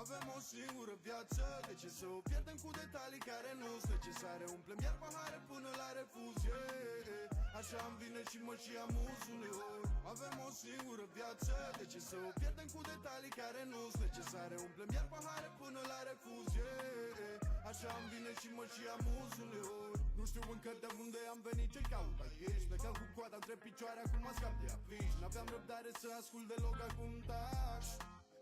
Avem o singură viață, de ce să o pierdem cu detalii care nu-s necesare? Umplem iar pahare până la refuz, yeah. Așa îmi vine și mă și amuz uneori. Avem o singură viață, de ce să o pierdem cu detalii care nu-s necesare? Umplem iar pahare până la refuz, yeah. Așa îmi vine și mă și amuz uneori. Nu știu încă de unde am venit, ce caut aici. Plecam cu coada între picioare, acum mă scap de afiș. N-aveam răbdare să ascult deloc, acum taci.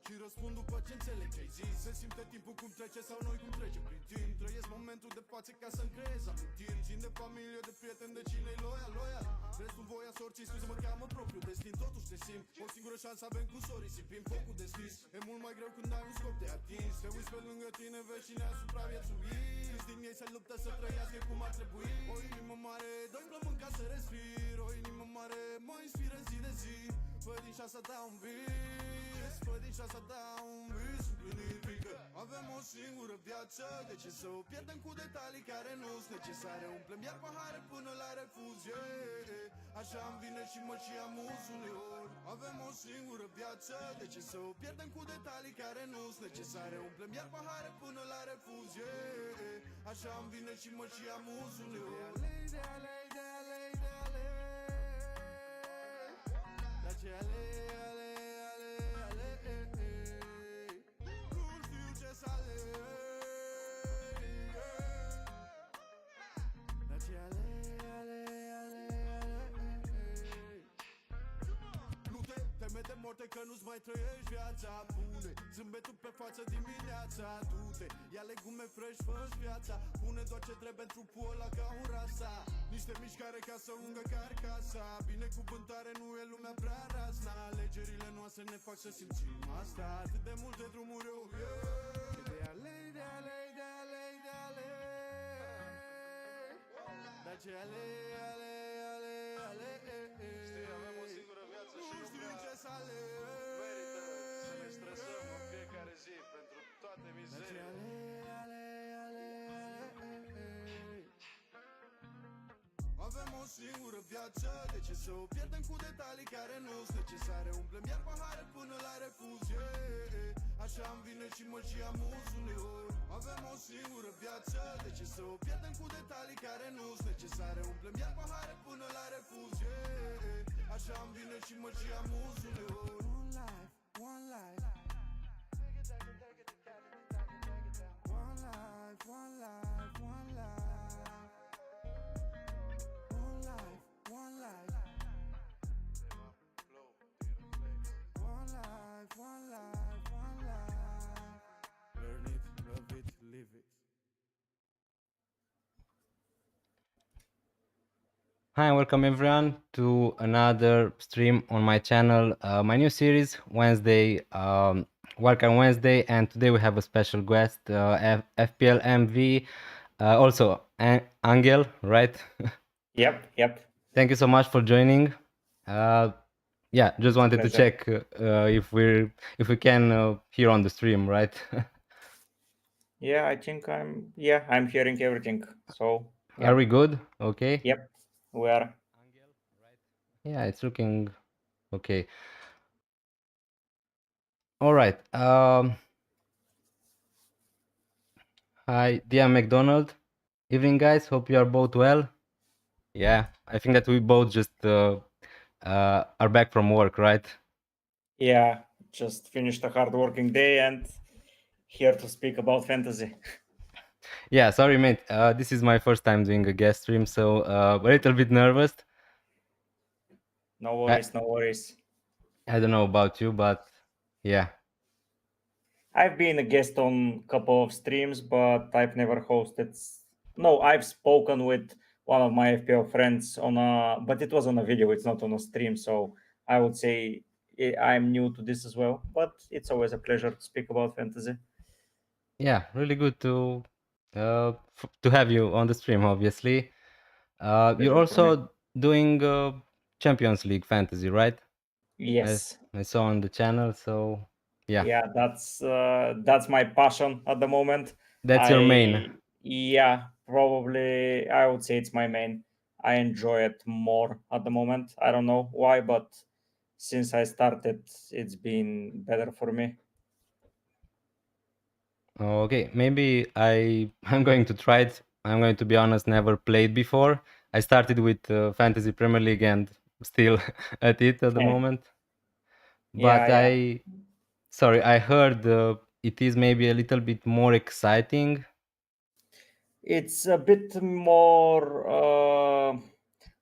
Și răspund după ce înțeleg ce-ai zis. Se simte timpul cum trece sau noi cum trece prin timp. Trăiesc momentul de față ca să-mi creez amintiri. Țin de familie, de prieteni, de cine-i loial. Restul voia sorții, scuze, mă cheamă propriul destin. Totuși te simt, o singură șansă avem cu sorii. Simplim focul deschis, e mult mai greu când ai un scop de atins. Te uiți pe lângă tine, vezi cine a supraviețuit. Câți din ei se luptă să trăiască cum ar trebui. O inimă mare, doi plămâni ca să respir. O inimă mare, mă inspiră zi de zi. Fă din șansa ta un vis, fă din șansa ta un vis împlinit. Avem o singură viață, de ce să o pierdem cu detalii care nu-s necesare? Umplem iar pahare până la refuz, yeah. Așa îmi vine și mă și amuz uneori. Avem o singură viață, de ce să o pierdem cu detalii care nu-s necesare? Umplem iar pahare până la refuz, yeah. Așa îmi vine și mă și amuz uneori. Ce ale, nu știu ce să aleg. Dar ce ale. Nu te teme de moarte că nu-ți mai trăiești viața. Pune zâmbetul pe față dimineața. Du-te, ia legume fresh, fă-ți viața. Pune doar ce trebuie în trupul ăla ca un rasa. Niște mișcare ca să ungă carcasa. Binecuvântare nu e lumea prea razna. Alegerile noastre ne fac să simțim asta. Atât de multe drumuri eu, yeah. De alei. Dar ce alei. Știi, avem o singură viață și nu știu ce să aleg. merită să ne stresăm în fiecare zi pentru toate mizeriile. Avem o singură viață, de ce să o pierdem cu detalii care nu-s necesare? Umplem iar pahare până la refuz, yeah. Așa îmi vine și mă și amuz uneori. Avem o singură viață, de ce să o pierdem cu detalii care nu-s necesare? Umplem iar pahare până la refuz, yeah. Așa îmi vine și mă și amuz uneori. One life. One life. One life. One life. Learn it, love it, live it. Hi and welcome everyone to another stream on my channel, my new series Wednesday, Wildcard Wednesday, and today we have a special guest, FPL MV, also Angel, right? Yep. Thank you so much for joining. Yeah, just wanted to check if we can hear on the stream, right? Yeah, I think I'm hearing everything. So yeah. Are we good? Okay. Yep, we are. Yeah, it's looking okay. All right. Hi, dear McDonald. Evening, guys. Hope you are both well. Yeah, I think that we both just are back from work, right? Yeah, just finished a hard working day and here to speak about fantasy. Yeah, sorry, mate. This is my first time doing a guest stream, so a little bit nervous. No worries. I don't know about you, but yeah. I've been a guest on a couple of streams, but I've never hosted. No, I've spoken with one of my FPL friends but it was on a video, it's not on a stream, so I would say I'm new to this as well, but it's always a pleasure to speak about fantasy. Yeah, really good to have you on the stream, obviously. You're also doing Champions League fantasy, right? Yes. I saw on the channel, so yeah. Yeah, that's my passion at the moment. That's your main. Yeah, probably I would say it's my main. I enjoy it more at the moment. I don't know why, but since I started, it's been better for me. Okay, maybe I'm going to try it. I'm going to be honest, never played before. I started with Fantasy Premier League and still at it at the Eh, moment. yeah, But yeah. I heard it is maybe a little bit more exciting. It's a bit more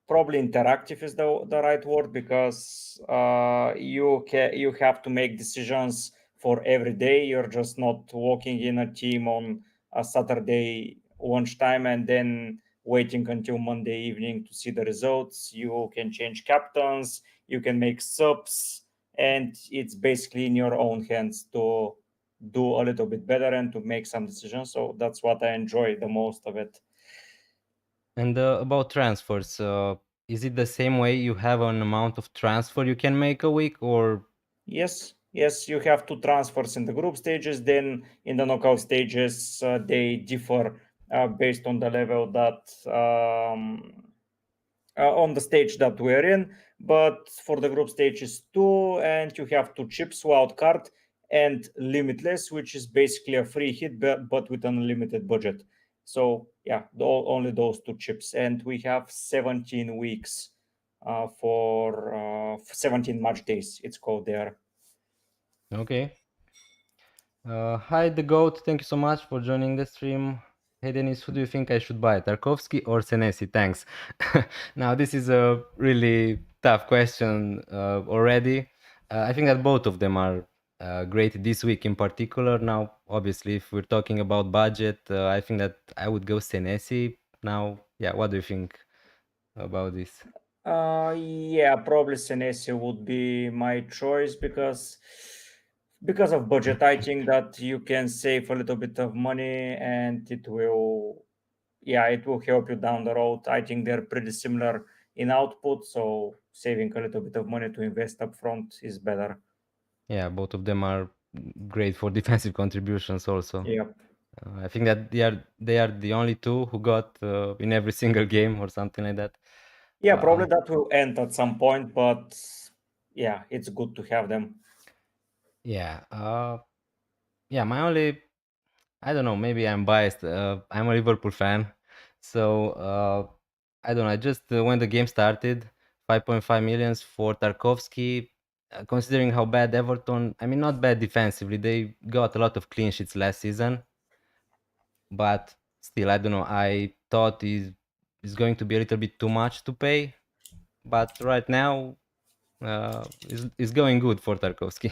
probably interactive is the right word, because you have to make decisions for every day. You're just not walking in a team on a Saturday lunchtime and then waiting until Monday evening to see the results. You can change captains, you can make subs, and it's basically in your own hands to do a little bit better and to make some decisions. So that's what I enjoy the most of it. And about transfers, is it the same way you have an amount of transfer you can make a week, or Yes, you have two transfers in the group stages. Then in the knockout stages, they differ based on the level that on the stage that we're in. But for the group stage is two, and you have two chips, wildcard and limitless, which is basically a free hit, but with an unlimited budget. So yeah, only those two chips, and we have 17 weeks for 17 match days. It's called there. okay? Hi, the goat. Thank you so much for joining the stream. Hey, Denis, who do you think I should buy, Tarkovsky or Senesi? Thanks. Now, this is a really tough question already. I think that both of them are great this week in particular. Now, obviously, if we're talking about budget, I think that I would go Senesi. Now, yeah, what do you think about this? Yeah, probably Senesi would be my choice, because of budget. I think that you can save a little bit of money, and it will help you down the road. I think they're pretty similar in output, so saving a little bit of money to invest up front is better. Yeah, both of them are great for defensive contributions also. Yep. I think that they are the only two who got in every single game or something like that. Yeah, Uh, probably that will end at some point, but yeah, it's good to have them. yeah, yeah. My only, I don't know. Maybe I'm biased. I'm a Liverpool fan, so I don't know. I just when the game started, 5.5 millions for Tarkovsky. Considering how bad Everton, I mean, not bad defensively. They got a lot of clean sheets last season, but still, I don't know. I thought is going to be a little bit too much to pay, but right now is going good for Tarkovsky.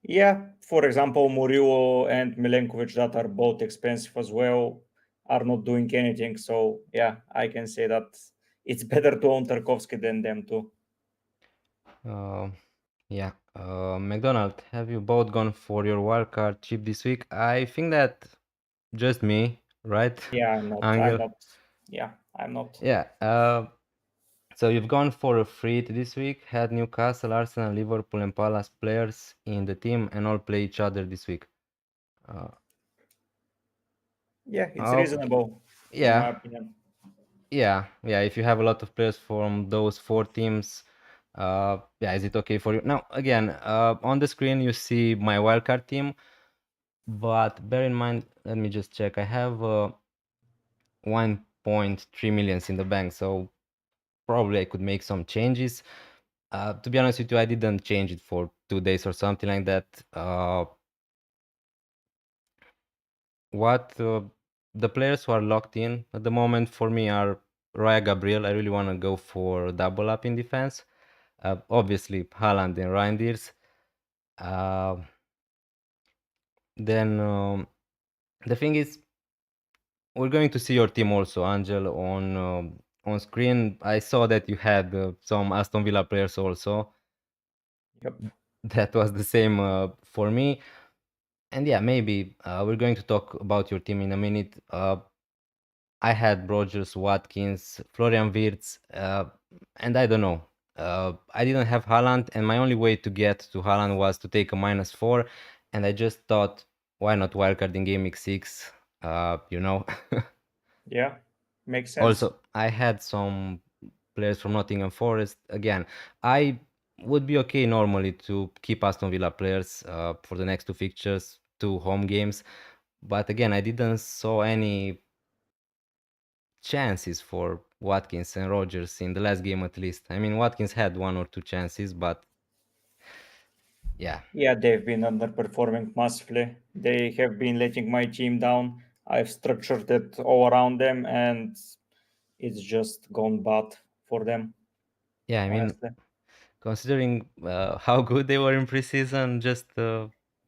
Yeah, for example, Murillo and Milenkovic, that are both expensive as well, are not doing anything. So yeah, I can say that it's better to own Tarkovsky than them too. Uh, yeah. McDonald, have you both gone for your wildcard chip this week? I think that just me, right? Yeah, I'm not. I'm Angel. not. Yeah, I'm not. Yeah. So you've gone for a free hit this week, had Newcastle, Arsenal, Liverpool, and Palace players in the team, and all play each other this week. Uh, Yeah, it's okay. reasonable in my Yeah. opinion. Yeah. If you have a lot of players from those four teams, yeah, is it okay for you? Now, again, on the screen you see my wildcard team, but bear in mind, let me just check. I have 1.3 millions in the bank, so probably I could make some changes. To be honest with you, I didn't change it for 2 days or something like that. What the players who are locked in at the moment for me are Raya Gabriel. I really want to go for a double up in defense. Obviously, Haaland and Reinders. Uh, then the thing is, we're going to see your team also, Angel, on screen. I saw that you had some Aston Villa players also. Yep. That was the same for me. And yeah, maybe we're going to talk about your team in a minute. I had Rogers, Watkins, Florian Wirtz, and I don't know. I didn't have Haaland, and my only way to get to Haaland was to take a -4, and I just thought, why not wildcard in Gameweek 6? You know. Yeah, makes sense. Also, I had some players from Nottingham Forest. Again, I would be okay normally to keep Aston Villa players for the next two fixtures, two home games. but again, I didn't saw any chances for Watkins and Rogers in the last game at least. I mean, Watkins had one or two chances, but yeah, Yeah, they've been underperforming massively. They have been letting my team down. I've structured it all around them, and it's just gone bad for them, yeah. I mean, honestly. considering how good they were in preseason, just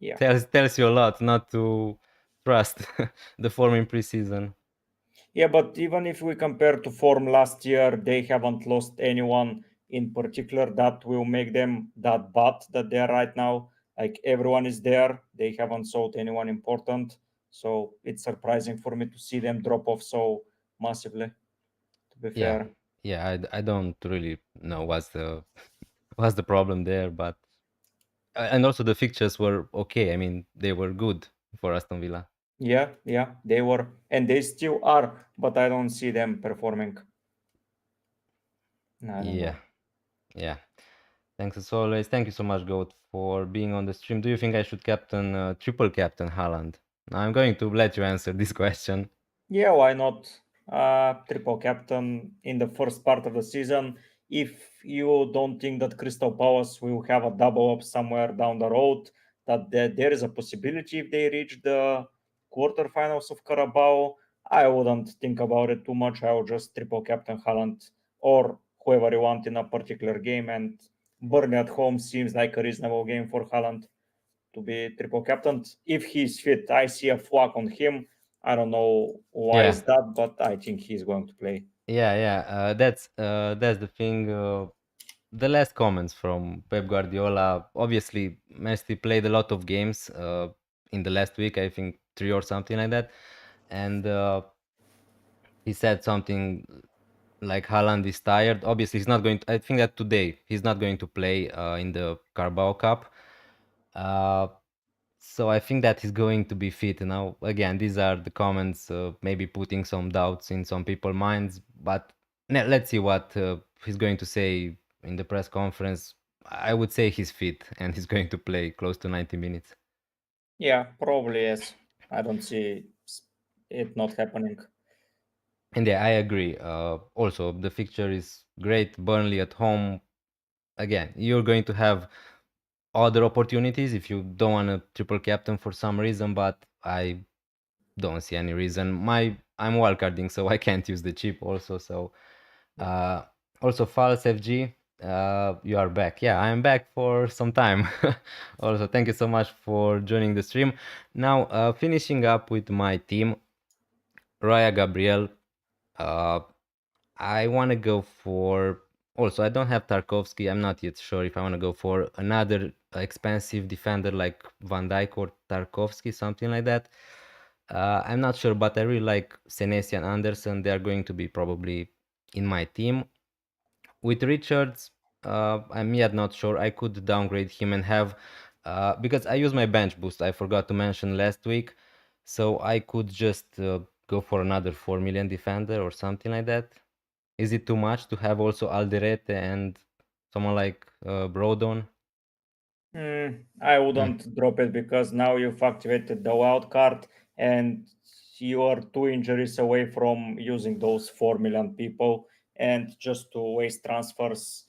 Yeah. tells you a lot not to trust the form in preseason. Yeah, but even if we compare to form last year, they haven't lost anyone in particular that will make them that bad that they are right now. Like everyone is there, they haven't sold anyone important. So it's surprising for me to see them drop off so massively, to be Yeah, fair. yeah. I don't really know what's the what's the problem there, but and also the fixtures were okay. I mean, they were good for Aston Villa. Yeah, they were, and they still are, but I don't see them performing. I don't Yeah, know. yeah. Thanks as always. Thank you so much, Goat, for being on the stream. Do you think I should captain, triple captain Haaland? I'm going to let you answer this question. Yeah, why not? Triple captain in the first part of the season. If you don't think that Crystal Palace will have a double up somewhere down the road, that there is a possibility if they reach the quarterfinals of Carabao, I wouldn't think about it too much. I would just triple captain Haaland or whoever you want in a particular game. And Burnley at home seems like a reasonable game for Haaland to be triple captain. If he's fit, I see a flack on him. I don't know why Yeah, is that, but I think he's going to play. yeah. That's the thing. The last comments from Pep Guardiola. Obviously, Messi played a lot of games in the last week. I think three or something like that, and he said something like Haaland is tired. Obviously, he's not going to. I think that today he's not going to play in the Carabao Cup. Uh, so I think that he's going to be fit. Now, again, these are the comments, maybe putting some doubts in some people's minds. But let's see what he's going to say in the press conference. I would say he's fit and he's going to play close to 90 minutes. Yeah, probably yes. I don't see it not happening. And yeah, I agree. Also, the fixture is great. Burnley at home. Again, you're going to have other opportunities if you don't want a triple captain for some reason, but I don't see any reason. I'm wildcarding, so I can't use the chip also. So uh, also false FG, you are back. Yeah, I am back for some time. Also, thank you so much for joining the stream. Now, finishing up with my team, Raya Gabriel. Uh, I want to go for. Also, I don't have Tarkovsky. I'm not yet sure if I want to go for another expensive defender like Van Dijk or Tarkovsky, something like that. I'm not sure, but I really like Senesi and Anderson. They are going to be probably in my team. With Richards, I'm yet not sure. I could downgrade him and have, because I use my bench boost. I forgot to mention last week, so I could just go for another 4 million defender or something like that. Is it too much to have also Alderete and someone like Brodon? I Mm, wouldn't drop it because now you've activated the wild card and you are two injuries away from using those 4 million people. And just to waste transfers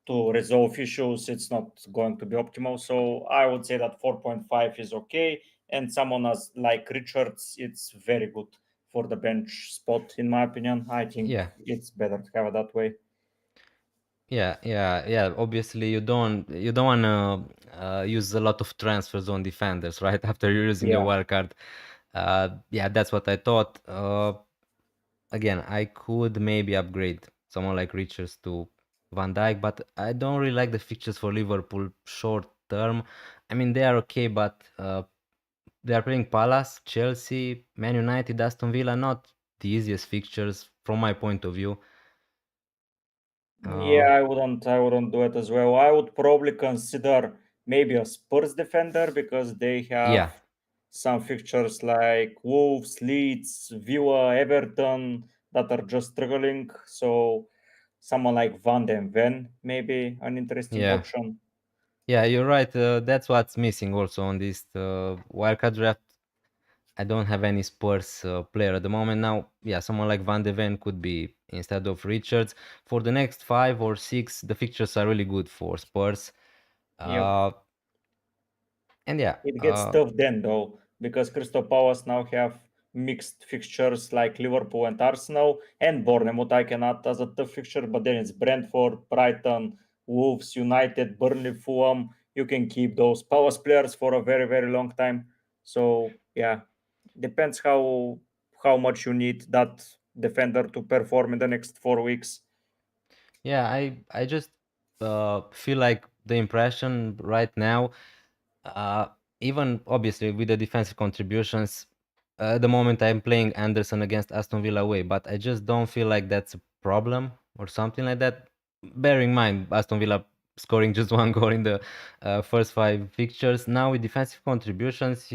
to resolve issues, it's not going to be optimal. So I would say that 4.5 is okay. And someone as like Richards, it's very good for the bench spot, in my opinion. I think yeah. it's better to have it that way. Yeah. Obviously, you don't want to use a lot of transfers on defenders, right? After you're using your Yeah. wild card. Yeah, that's what I thought. Again, I could maybe upgrade someone like Richards to Van Dijk, but I don't really like the fixtures for Liverpool short term. I mean, they are okay, but they are playing Palace, Chelsea, Man United, Aston Villa, not the easiest fixtures from my point of view. Yeah, Uh, I wouldn't do it as well. I would probably consider maybe a Spurs defender because they have yeah, some fixtures like Wolves, Leeds, Villa, Everton that are just struggling. So someone like Van den Ven maybe an interesting yeah. option. Yeah, you're right. That's what's missing also on this wildcard draft. I don't have any Spurs player at the moment. Now, yeah, someone like Van de Ven could be instead of Richards. For the next 5 or 6, the fixtures are really good for Spurs. Yep. And yeah, It gets tough then though, because Crystal Palace now have mixed fixtures like Liverpool and Arsenal and Bournemouth. I can add as a tough fixture, but then it's Brentford, Brighton, Wolves, United, Burnley, Fulham. You can keep those Palace players for a very, very long time. So yeah, depends how much you need that defender to perform in the next 4 weeks. yeah, I just feel like the impression right now, uh, even obviously with the defensive contributions, the moment I'm playing Anderson against Aston Villa away, but I just don't feel like that's a problem or something like that. Bearing in mind Aston Villa scoring just 1 goal in the first 5 fixtures. Now with defensive contributions,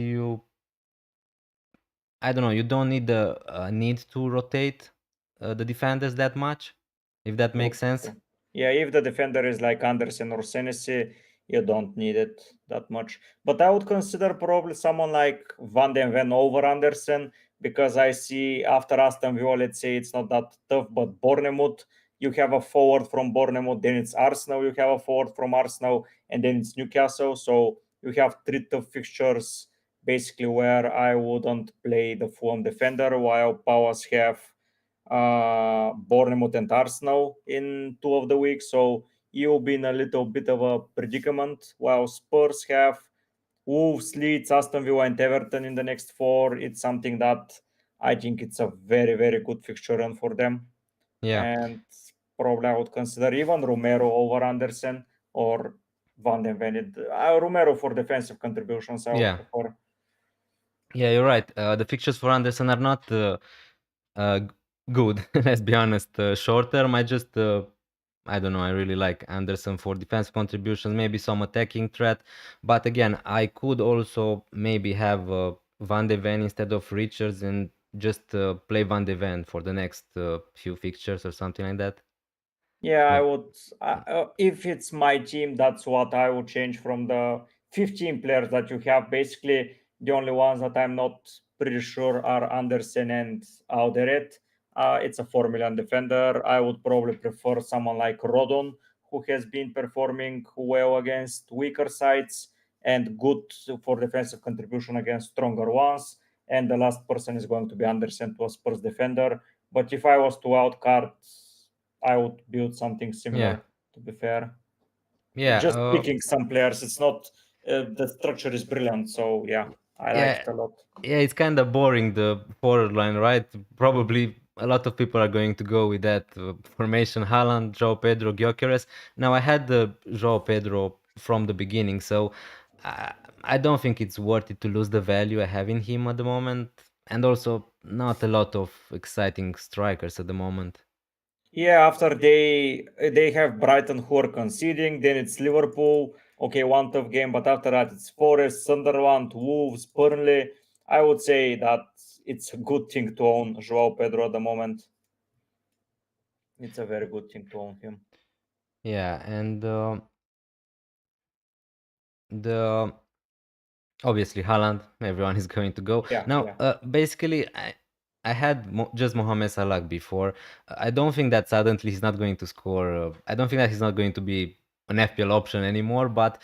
I don't know, you don't need the need to rotate the defenders that much, if that makes sense. Yeah, if the defender is like Andersen or Senesi, you don't need it that much. But I would consider probably someone like Van den Ven over Andersen, because I see after Aston Villa, let's say it's not that tough, but Bournemouth, you have a forward from Bournemouth, then it's Arsenal, you have a forward from Arsenal, and then it's Newcastle. So you have 3 tough fixtures basically where I wouldn't play the Fulham defender, while Palace have Bournemouth and Arsenal in 2 of the weeks. So you'll be in a little bit of a predicament. While Spurs have Wolves, Leeds, Aston Villa, and Everton in the next 4, it's something that I think it's a very, very good fixture run for them. Yeah. And probably I would consider even Romero over Andersen or Van den Ven. Romero for defensive contributions, I would Yeah. prefer. Yeah, you're right. The fixtures for Anderson are not good. Let's be honest. Short term, I don't know. I really like Anderson for defense contributions, maybe some attacking threat. But again, I could also maybe have Van de Ven instead of Richards and just play Van de Ven for the next few fixtures or something like that. Yeah, I But would. If it's my team, that's what I would change from the 15 players that you have. Basically, the only ones that I'm not pretty sure are Andersen and Alderet. It's a 4 million defender. I would probably prefer someone like Rodon, who has been performing well against weaker sides and good for defensive contribution against stronger ones. And the last person is going to be Andersen, to a Spurs defender. But if I was to outcard, I would build something similar. Yeah. To be fair, yeah, just picking some players. It's not the structure is brilliant. So yeah, I like Yeah. it a lot. Yeah, it's kind of boring, the forward line, right? Probably a lot of people are going to go with that formation: Haaland, João Pedro, Gyökeres. Now, I had the João Pedro from the beginning, so I don't think it's worth it to lose the value I have in him at the moment. And also, not a lot of exciting strikers at the moment. Yeah, after they have Brighton who are conceding, then it's Liverpool. Okay, one tough game, but after that it's Forest, Sunderland, Wolves, Burnley. I would say that it's a good thing to own João Pedro at the moment. It's a very good thing to own him. Yeah, and the obviously Haaland, everyone is going to go. Yeah, Now, yeah. basically, I had just Mohamed Salah before. I don't think that suddenly he's not going to score. I don't think that he's not going to be an FPL option anymore, but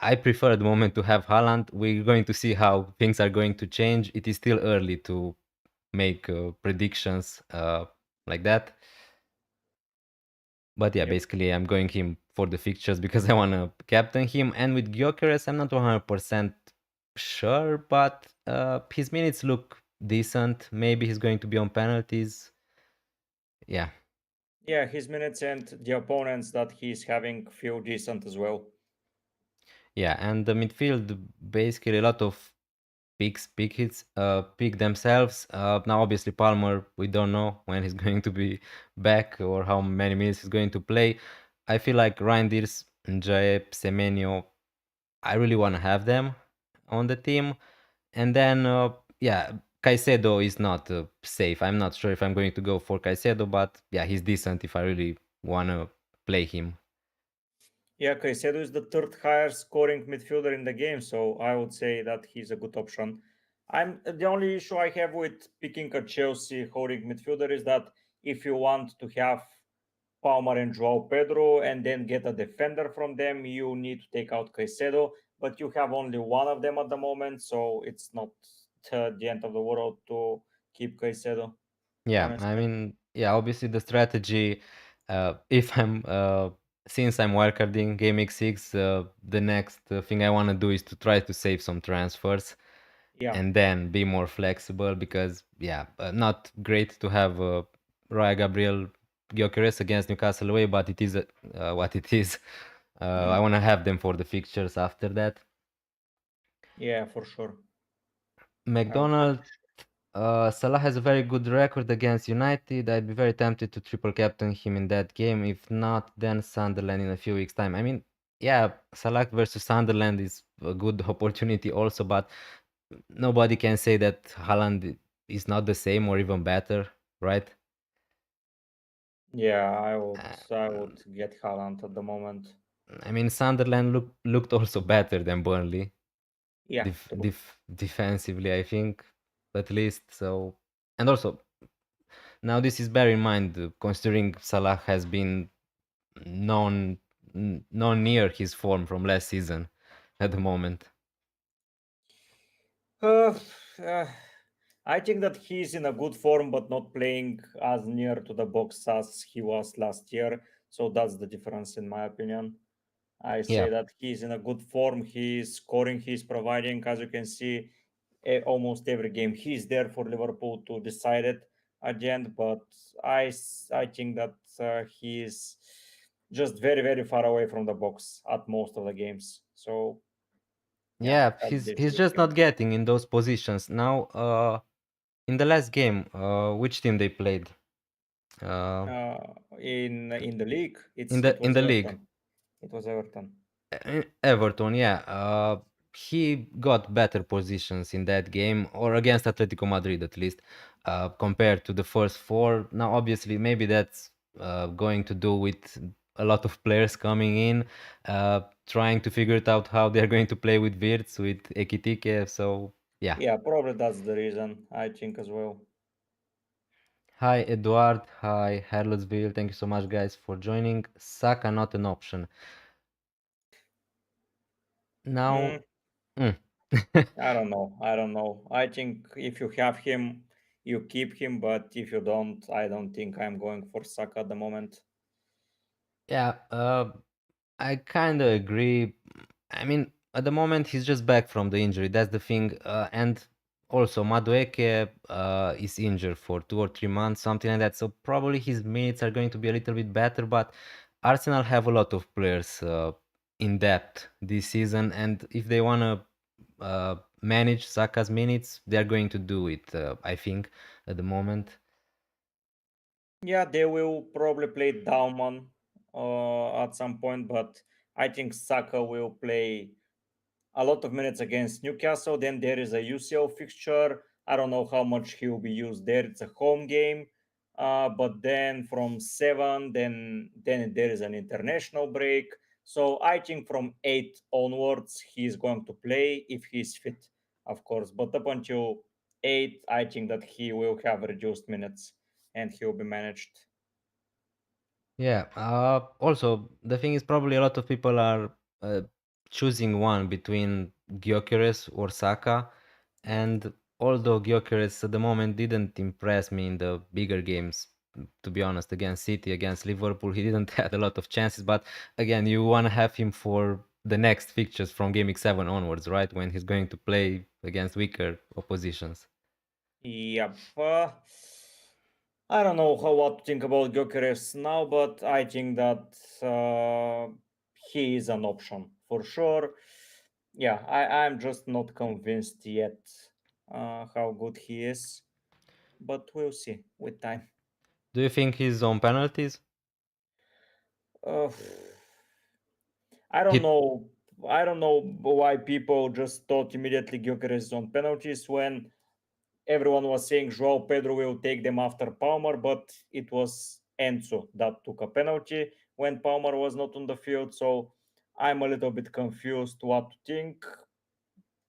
I prefer at the moment to have Haaland. We're going to see how things are going to change. It is still early to make predictions like that. But yeah, Yep. basically, I'm going him for the fixtures because I want to captain him. And with Gyökeres, I'm not 100% sure, but his minutes look decent. Maybe he's going to be on penalties. Yeah. Yeah, his minutes and the opponents that he's having feel decent as well. Yeah, and the midfield, basically a lot of pick themselves. Now, obviously, Palmer, we don't know when he's going to be back or how many minutes he's going to play. I feel like Reinders, Njae, Semenyo, I really want to have them on the team. And then, yeah, Caicedo is not safe. I'm not sure if I'm going to go for Caicedo, but yeah, he's decent if I really want to play him. Yeah, Caicedo is the third highest scoring midfielder in the game, so I would say that he's a good option. The only issue I have with picking a Chelsea holding midfielder is that if you want to have Palmer and Joao Pedro and then get a defender from them, you need to take out Caicedo, but you have only one of them at the moment, so it's not the end of the world to keep Caicedo. Yeah, I Honestly. mean, yeah, obviously the strategy, if I'm since I'm wildcarding Gameweek 6, the next thing I want to do is to try to save some transfers Yeah. and then be more flexible because, yeah, not great to have Roy Gabriel Gyökeres against Newcastle away, but it is what it is. I want to have them for the fixtures after that. Yeah, for sure. McDonald, Salah has a very good record against United. I'd be very tempted to triple captain him in that game. If not, then Sunderland in a few weeks' time. I mean, yeah, Salah versus Sunderland is a good opportunity also, but nobody can say that Haaland is not the same or even better, right? Yeah, I Uh, would get Haaland at the moment. I mean, Sunderland looked also better than Burnley Yeah, true. defensively, I think, at least. So, and also now this is bear in mind, considering Salah has been non near his form from last season at the moment. Uh, uh, I think that he's in a good form, but not playing as near to the box as he was last year. So that's the difference, in my opinion. I Yeah, say that he's in a good form. He's scoring. He's providing. As you can see, almost every game he's there for Liverpool to decide it at the end. But I think that he's just very very far away from the box at most of the games. So yeah, yeah, that's the issue he's with just him. not getting in those positions now. In the last game, which team they played? Uh, In the league, in it the was league. Everton. It was Everton. Everton, yeah. He got better positions in that game, or against Atletico Madrid at least, compared to the first four. Now, obviously, maybe that's going to do with a lot of players coming in, trying to figure it out how they're going to play with Wirtz, with Ekitike. So, yeah. Yeah, probably that's the reason. I think as well. Hi, Eduard. Hi, Herlotsville. Thank you so much, guys, for joining. Saka not an option. Now, Mm, mm. I don't know. I don't know. I think if you have him, you keep him. But if you don't, I don't think I'm going for Saka at the moment. Yeah, I kind of agree. I mean, at the moment, he's just back from the injury. That's the thing. And also, Madueke is injured for 2 or 3 months, something like that. So probably his minutes are going to be a little bit better. But Arsenal have a lot of players in depth this season, and if they want to manage Saka's minutes, they're going to do it. I think at the moment. Yeah, they will probably play Dauman at some point, but I think Saka will play a lot of minutes against Newcastle. Then there is a UCL fixture. I don't know how much he will be used there. It's a home game. But then from 7, then there is an international break. So I think from 8 onwards, he's going to play if he's fit, of course. But up until 8, I think that he will have reduced minutes and he will be managed. Yeah. Also, the thing is, probably a lot of people are choosing one between Gyökeres or Saka, and although Gyökeres at the moment didn't impress me in the bigger games, to be honest, against City, against Liverpool, he didn't had a lot of chances. But again, you want to have him for the next fixtures from Game Week 7 onwards, right? When he's going to play against weaker oppositions. Yep. I don't know what to think about Gyökeres now, but I think that he is an option for sure. Yeah, I'm just not convinced yet how good he is, but we'll see with time. Do you think he's on penalties? Uh, I don't He know. I don't know why people just thought immediately Gyökeres is on penalties when everyone was saying Joao Pedro will take them after Palmer, but it was Enzo that took a penalty when Palmer was not on the field. So I'm a little bit confused what to think.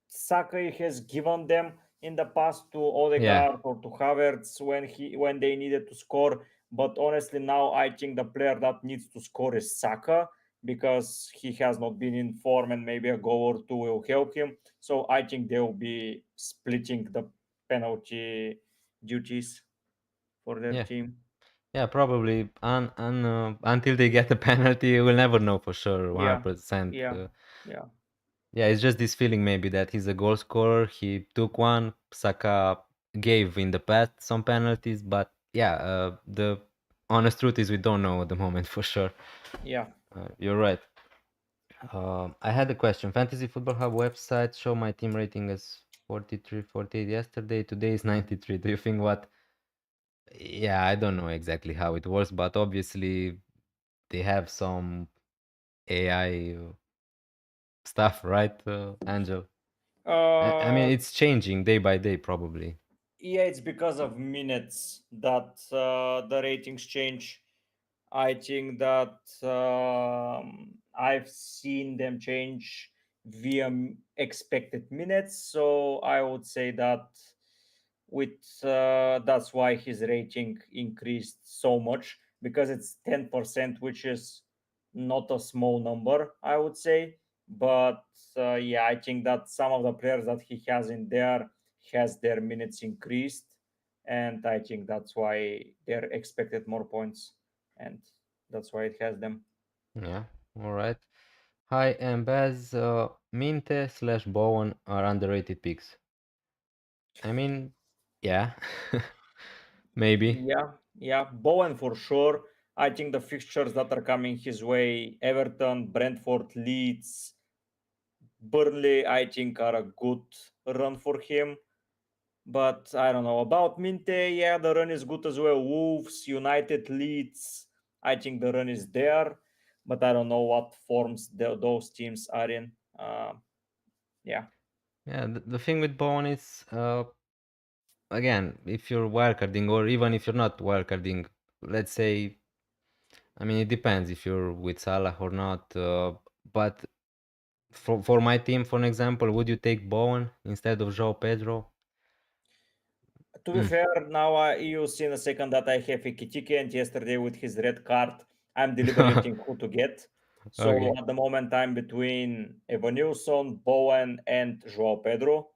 Saka has given them in the past to Odegaard or to Havertz when they needed to score. But honestly, now I think the player that needs to score is Saka because he has not been in form and maybe a goal or two will help him. So I think they will be splitting the penalty duties for their Yeah. team. Yeah, probably. Until they get a penalty, we'll never know for sure, Yeah, 100%. yeah, yeah. Yeah, it's just this feeling maybe that he's a goal scorer. He took one. Saka gave in the past some penalties, but yeah, the honest truth is we don't know at the moment for sure. Yeah. You're right. I had a question. Fantasy Football Hub website show my team rating as 43, 48 yesterday. Today is 93. Do you think what? Yeah, I don't know exactly how it works, but obviously they have some AI stuff, right, Angel? I mean, Uh, it's changing day by day, probably. yeah, it's because of minutes that the ratings change. I think that I've seen them change via expected minutes. So I would say that with that's why his rating increased so much because it's 10%, which is not a small number, I would say. But yeah, I think that some of the players that he has in there has their minutes increased, and I think that's why they're expected more points, and that's why it has them. Yeah, all right. Hi, and Baz, Minte slash Bowen are underrated picks. I mean, yeah, maybe. Yeah, Bowen for sure. I think the fixtures that are coming his way, Everton, Brentford, Leeds, Burnley, I think are a good run for him. But I don't know about Minte. Yeah, the run is good as well. Wolves, United, Leeds. I think the run is there, but I don't know what forms those teams are in. Yeah. Yeah, the thing with Bowen is, again, if you're wildcarding or even if you're not wildcarding, let's say, I mean, it depends if you're with Salah or not. But for my team, for an example, would you take Bowen instead of João Pedro? To be Mm. fair, now you'll see in a second that I have Ikitike, and yesterday with his red card, I'm deliberating who to get. So Okay. at the moment, I'm between Evanilson, Bowen, and Joao Pedro.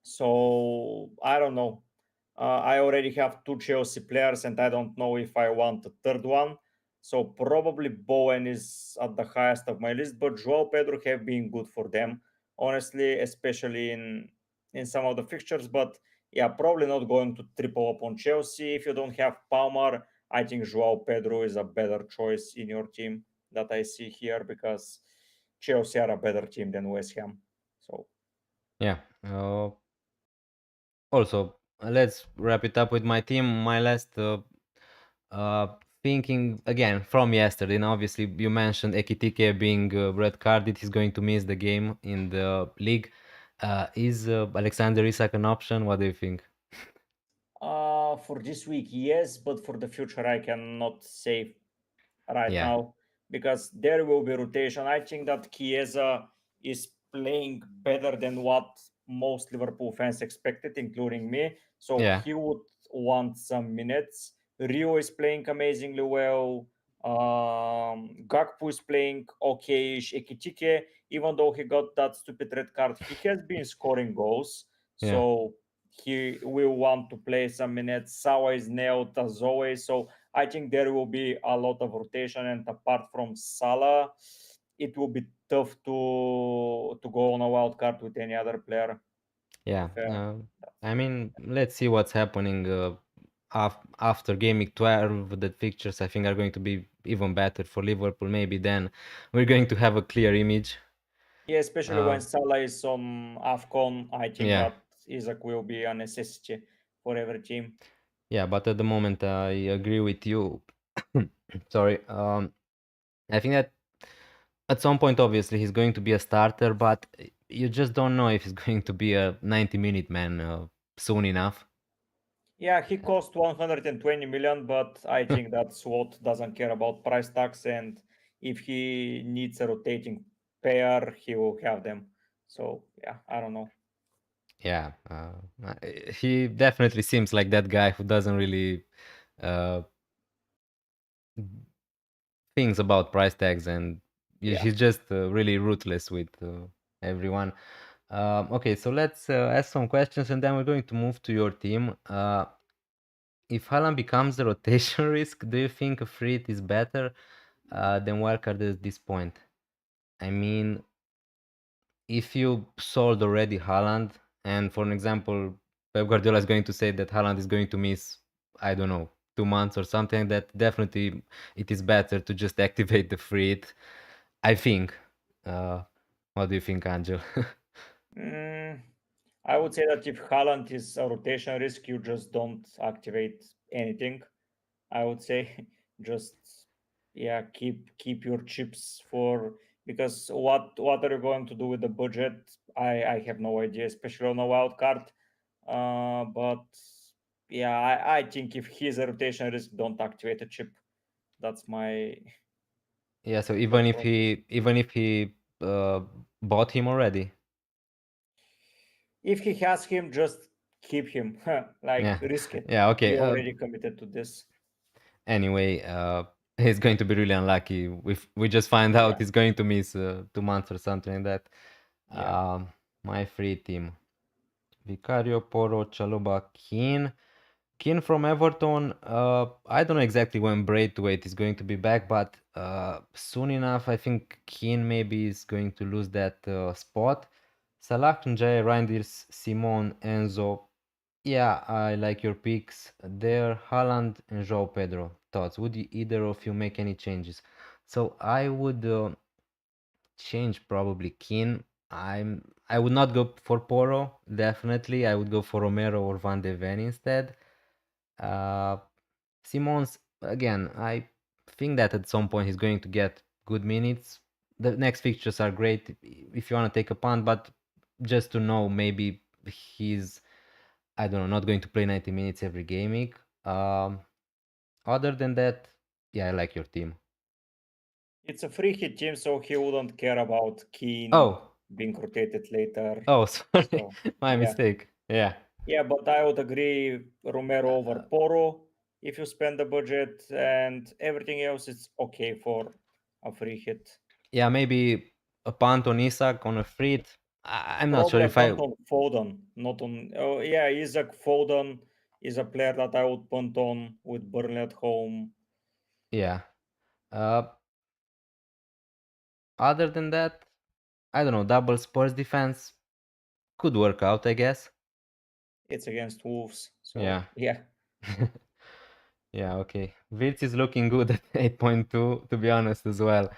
So I don't know. I already have two Chelsea players, and I don't know if I want a third one. So probably Bowen is at the highest of my list, but Joao Pedro have been good for them, honestly, especially in some of the fixtures. But yeah, probably not going to triple up on Chelsea. If you don't have Palmer, I think Joao Pedro is a better choice in your team that I see here because Chelsea are a better team than West Ham. So Yeah. Also, let's wrap it up with my team. My last uh, thinking again from yesterday. And obviously, you mentioned Ekitike being red carded. He's going to miss the game in the league. Is Alexander Isak an option? What do you think? For this week, yes, but for the future, I cannot say right Yeah. now because there will be rotation. I think that Chiesa is playing better than what most Liverpool fans expected, including me. So Yeah. he would want some minutes. Rio is playing amazingly well. Gakpo is playing okay-ish. Ekitike, even though he got that stupid red card, he has been scoring goals. Yeah. So he will want to play some minutes. Sawa is nailed as always. So I think there will be a lot of rotation, and apart from Salah, it will be tough to go on a wild card with any other player. To be Yeah. fair, I mean, let's see what's happening after Game Week 12. The fixtures I think are going to be even better for Liverpool. Maybe then we're going to have a clear image. yeah, especially Uh, when Salah is on Afcon, I think yeah. that Isaac will be a necessity for every team. Yeah, but at the moment I agree with you. Sorry. I think that at some point, obviously, he's going to be a starter, but you just don't know if he's going to be a 90-minute man soon enough. Yeah, he cost 120 million, but I think that SWAT doesn't care about price tags, and if he needs a rotating pair, he will have them. So yeah, I don't know. Yeah, he definitely seems like that guy who doesn't really uh, thinks about price tags, and Yeah. he's just really ruthless with everyone. Okay, so let's ask some questions, and then we're going to move to your team. If Haaland becomes a rotation risk, do you think a free hit is better than wildcard at this point? I mean, if you sold already Haaland, and for an example, Pep Guardiola is going to say that Haaland is going to miss, I don't know, 2 months or something, that definitely it is better to just activate the free hit, I think. Uh, what do you think, Angel? Mm, I would say that if Haaland is a rotation risk, you just don't activate anything. I would say just yeah, keep your chips for, because what are you going to do with the budget? I have no idea, especially on a wild card. But yeah, I think if he's a rotation risk, don't activate a chip. That's my Yeah, so thought process. even if he bought him already. If he has him, just keep him. Like Yeah, risk it. yeah, okay. You already committed to this. Anyway, he's going to be really unlucky if we just find out Yeah, he's going to miss 2 months or something like that. yeah. My free team: Vicario, Poro, Chaluba, Keane. Keane from Everton. I don't know exactly when Braithwaite is going to be back, but soon enough, I think Keane maybe is going to lose that spot. Salah, Njay, Reinders, Simon, Enzo. Yeah, I like your picks there. Haaland and João Pedro. Thoughts? Would either of you make any changes? So I would change probably Keane. I would not go for Poro, definitely. I would go for Romero or Van de Ven instead. Uh, Simons, again, I think that at some point he's going to get good minutes. The next fixtures are great if you want to take a punt, but just to know maybe he's, I don't know, not going to play 90 minutes every game week. Other than that, yeah, I like your team. It's a free hit team, so he wouldn't care about Keane Oh, being rotated later. oh, sorry, So my yeah, mistake. Yeah, yeah. But I would agree Romero over Poro if you spend the budget, and everything else is okay for a free hit. yeah, maybe a punt on Isak on a free hit. I'm not sure Probably a if I, punt on Foden, not on. Oh yeah, Isaac Foden is a player that I would punt on with Burnley at home. yeah. Uh, Other than that, I don't know, double Spurs defense could work out, I guess. It's against Wolves, so Yeah. yeah. Yeah, okay. Wirtz is looking good at 8.2, to be honest, as well.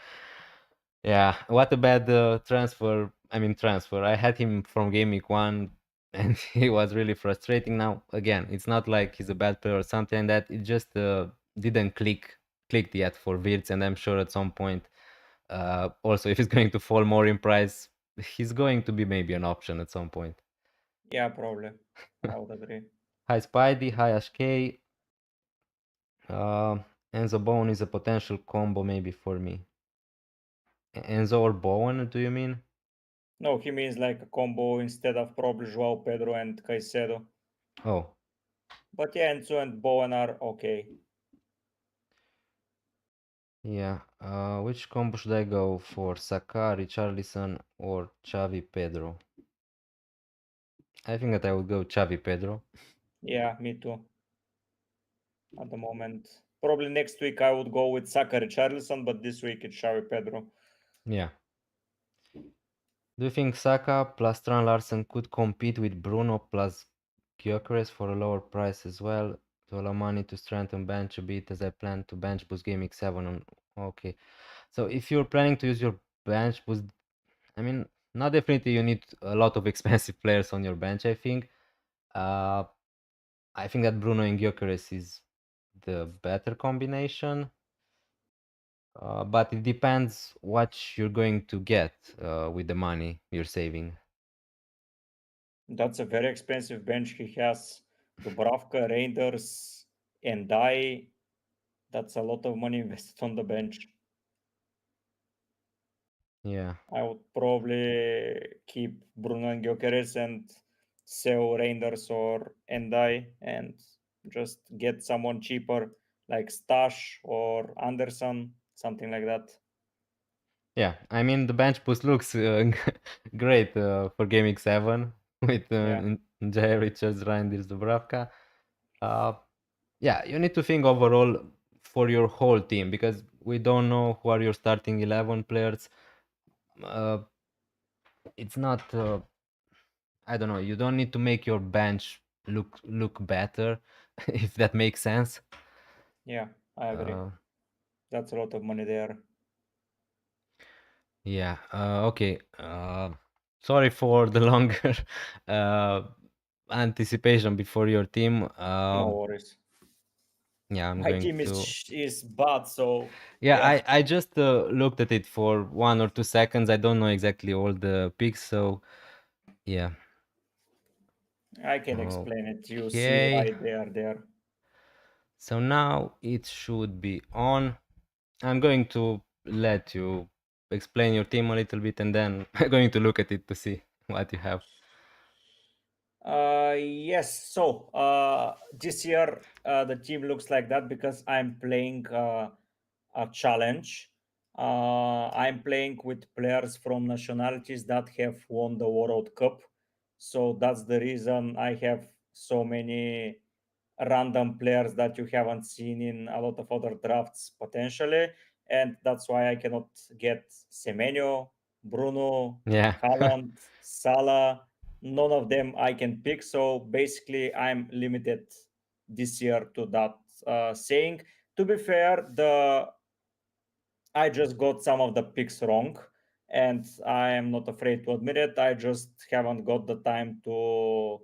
Yeah, what a bad transfer. I mean, transfer. I had him from game week 1, and he was really frustrating. Now, again, it's not like he's a bad player or something like that. It just didn't clicked yet for Wirtz, and I'm sure at some point, also, if he's going to fall more in price, he's going to be maybe an option at some point. Yeah, probably. I would agree. Hi Spidey, hi HK. Uh, Enzo Bowen is a potential combo maybe for me. Enzo or Bowen, do you mean? No, he means like a combo instead of probably Joao Pedro and Caicedo. Oh, But yeah, Enzo and Bowen are okay. yeah. Which combo should I go for? Saka, Richarlison, or Xavi Pedro? I think that I would go Xavi Pedro. Yeah, me too. At the moment, probably next week I would go with Saka Richarlison, but this week it's Xavi Pedro. Yeah. Do you think Saka plus Tran Larsen could compete with Bruno plus Gyökeres for a lower price as well to allow money to strengthen bench a bit as I plan to bench boost Game Week 7 on... Okay. So if you're planning to use your bench boost, I mean, not definitely you need a lot of expensive players on your bench, I think. Uh, I think that Bruno and Gyökeres is the better combination. But it depends what you're going to get with the money you're saving. That's a very expensive bench he has. Dubravka, Reinders, and Dai. That's a lot of money invested on the bench. Yeah. I would probably keep Bruno and Gyökeres and sell Reinders or Endai and just get someone cheaper like Stash or Anderson, something like that. Yeah, I mean the bench boost looks great for Gameweek 7 with Yeah. Jay Richards, Reinders, Dubravka. Yeah, you need to think overall for your whole team because we don't know who are your starting 11 players. It's not. I don't know. You don't need to make your bench look better, if that makes sense. Yeah, I agree. That's a lot of money there. Yeah. Okay. Sorry for the longer anticipation before your team. No worries. Yeah, I'm My going team to. is bad, so Yeah, yeah, I just looked at it for 1 or 2 seconds. I don't know exactly all the picks, so yeah. I can explain it. You see Okay. why they are there. So now it should be on. I'm going to let you explain your team a little bit, and then I'm going to look at it to see what you have. Yes. So this year the team looks like that because I'm playing a challenge. I'm playing with players from nationalities that have won the World Cup. So that's the reason I have so many random players that you haven't seen in a lot of other drafts potentially. And that's why I cannot get Semenyo, Bruno, Yeah. Haaland, Salah. None of them I can pick. So basically, I'm limited this year to that saying. To be fair, the I just got some of the picks wrong, and I am not afraid to admit it. I just haven't got the time to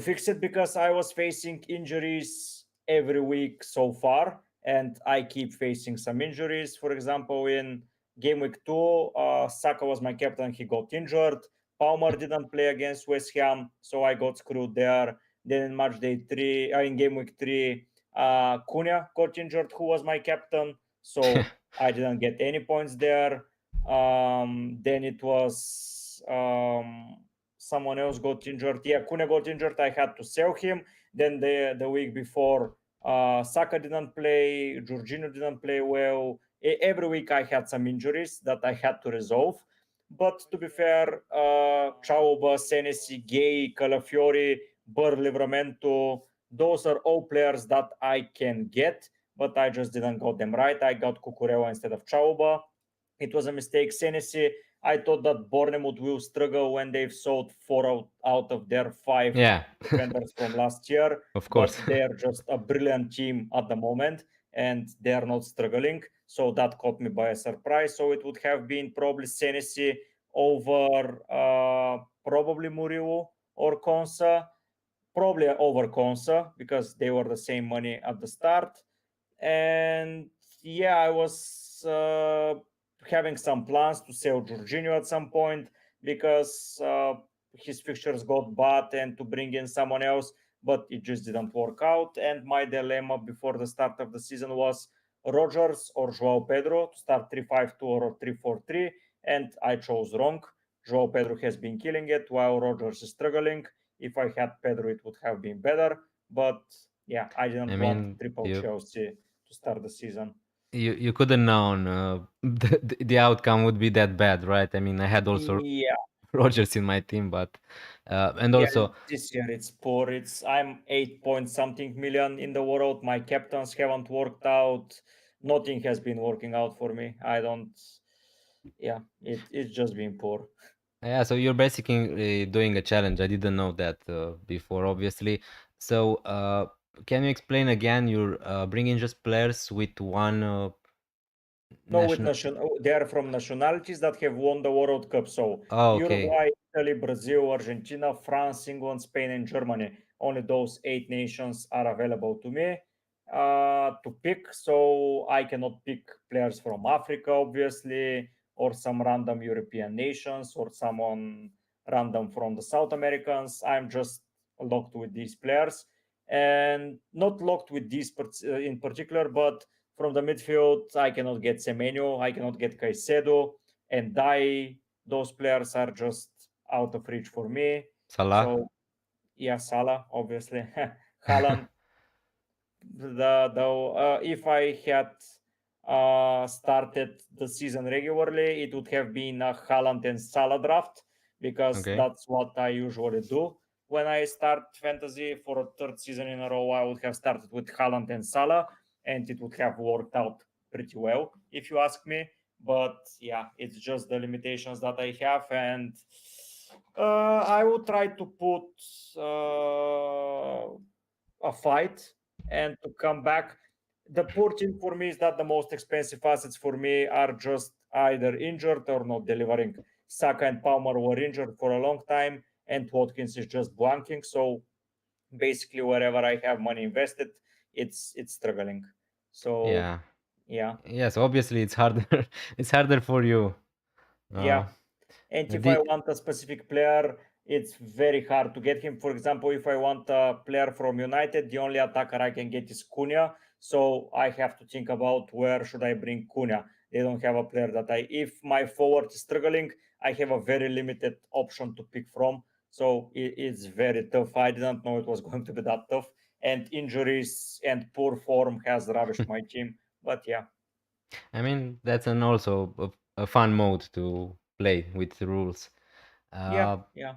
fix it because I was facing injuries every week so far, and I keep facing some injuries. For example, in game week 2, Saka was my captain. He got injured. Palmer didn't play against West Ham, so I got screwed there. Then in match day 3, in game week 3, Cunha got injured, who was my captain. So I didn't get any points there. Then it was someone else got injured. Yeah, Kune got injured. I had to sell him. Then the week before, Saka didn't play. Jorginho didn't play well. Every week I had some injuries that I had to resolve. But to be fair, Chauba, Senesi, Gay, Calafiori, Bur Livramento, those are all players that I can get, but I just didn't got them right. I got Cucurella instead of Chauba. It was a mistake. Senesi, I thought that Bournemouth will struggle when they've sold four out of their five Yeah. defenders from last year, Of but course. they're just a brilliant team at the moment and they're not struggling. So that caught me by a surprise. So it would have been probably Senesi over probably Murillo or Konsa, probably over Konsa because they were the same money at the start. And yeah, I was having some plans to sell Jorginho at some point because his fixtures got bad and to bring in someone else, but it just didn't work out. And my dilemma before the start of the season was Rogers or Joao Pedro to start 3-5-2 or 3-4-3, and I chose wrong. Joao Pedro has been killing it while Rogers is struggling. If I had Pedro, it would have been better, but yeah, I I didn't want mean, triple Chelsea to start the season. you could have known the outcome would be that bad, right? I mean, I had also Yeah, Rogers in my team, but and yeah. also This year it's poor. I'm 8 point something million in the world. My captains haven't worked out. Nothing has been working out for me. I don't. Yeah, it's just been poor. yeah, so you're basically doing a challenge. I didn't know that before, obviously. So can you explain again? You're bringing just players with one No, with national. they are from nationalities that have won the World Cup. So Oh, okay. Uruguay, Italy, Brazil, Argentina, France, England, Spain, and Germany. Only those 8 nations are available to me to pick. So I cannot pick players from Africa, obviously, or some random European nations, or someone random from the South Americans. I'm just locked with these players, and not locked with these in particular, but from the midfield, I cannot get Semenyo, I cannot get Caicedo, and Those players are just out of reach for me. Salah. So Yeah, Salah, obviously. Haaland. If I had started the season regularly, it would have been a Haaland and Salah draft because Okay. that's what I usually do. When I start fantasy for a third season in a row, I would have started with Haaland and Salah, and it would have worked out pretty well, if you ask me. But yeah, it's just the limitations that I have, and I will try to put a fight and to come back. The poor thing for me is that the most expensive assets for me are just either injured or not delivering. Saka and Palmer were injured for a long time, and Watkins is just blanking. So basically, wherever I have money invested, it's struggling. So Yeah. yeah, Yes, obviously it's harder. It's harder for you. yeah. Uh, And if I the want a specific player, it's very hard to get him. For example, if I want a player from United, the only attacker I can get is Cunha. So I have to think about where should I bring Cunha. They don't have a player that if my forward is struggling, I have a very limited option to pick from. So it's very tough. I didn't know it was going to be that tough. And injuries and poor form has ravished my team. But yeah, I mean, that's an also a fun mode to play with the rules. yeah, Uh, yeah.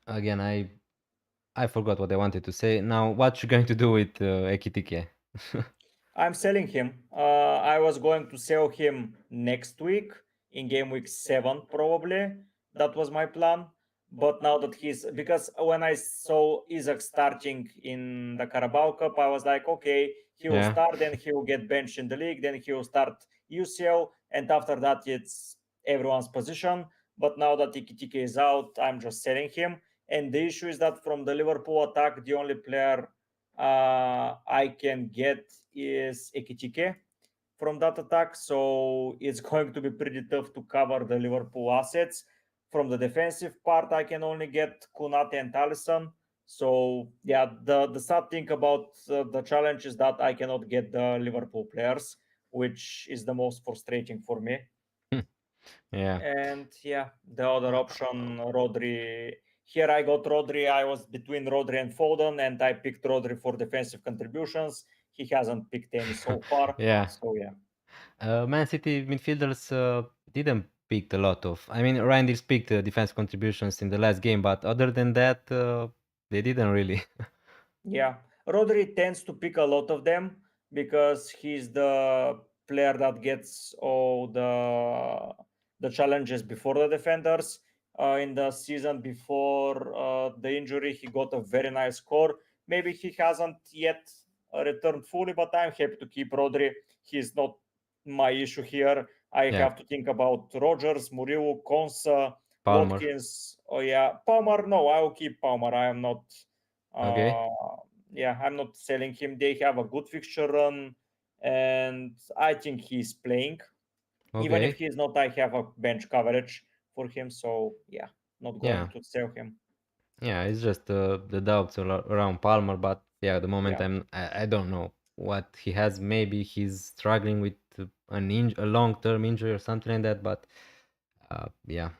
Again, I forgot what I wanted to say. Now, what you going to do with Ekitike? I'm selling him. I was going to sell him next week in game week 7, probably. That was my plan. But now that he's because when I saw Isaac starting in the Carabao Cup, I was like, okay, he will Yeah. start, then he will get benched in the league, then he will start UCL, and after that, it's everyone's position. But now that Ikitike is out, I'm just selling him. And the issue is that from the Liverpool attack, the only player I can get is Ekitike from that attack. So it's going to be pretty tough to cover the Liverpool assets. From the defensive part, I can only get Kunate and Alisson. So yeah, the sad thing about the challenge is that I cannot get the Liverpool players, which is the most frustrating for me. Yeah. And yeah, the other option, Rodri. Here I got Rodri. I was between Rodri and Foden, and I picked Rodri for defensive contributions. He hasn't picked any so far. Yeah. So yeah. Man City midfielders didn't pick a lot of. I mean, Reinders picked defense contributions in the last game, but other than that, they didn't really. Yeah, Rodri tends to pick a lot of them because he's the player that gets all the challenges before the defenders. In the season before the injury, he got a very nice score. Maybe he hasn't yet returned fully, but I'm happy to keep Rodri. He's not my issue here. I Yeah. have to think about Rogers, Muriel, Konsa, Palmer. Watkins. Oh yeah, Palmer. No, I will keep Palmer. I am not. Okay. Yeah, I'm not selling him. They have a good fixture run, and I think he's playing. Even if Okay. he's not, I have a bench coverage for him. So yeah, not going Yeah. to sell him. Yeah. It's just the doubts around Palmer, but yeah, at the moment Yeah, I don't know what he has. Maybe he's struggling with a long-term injury or something like that. But yeah.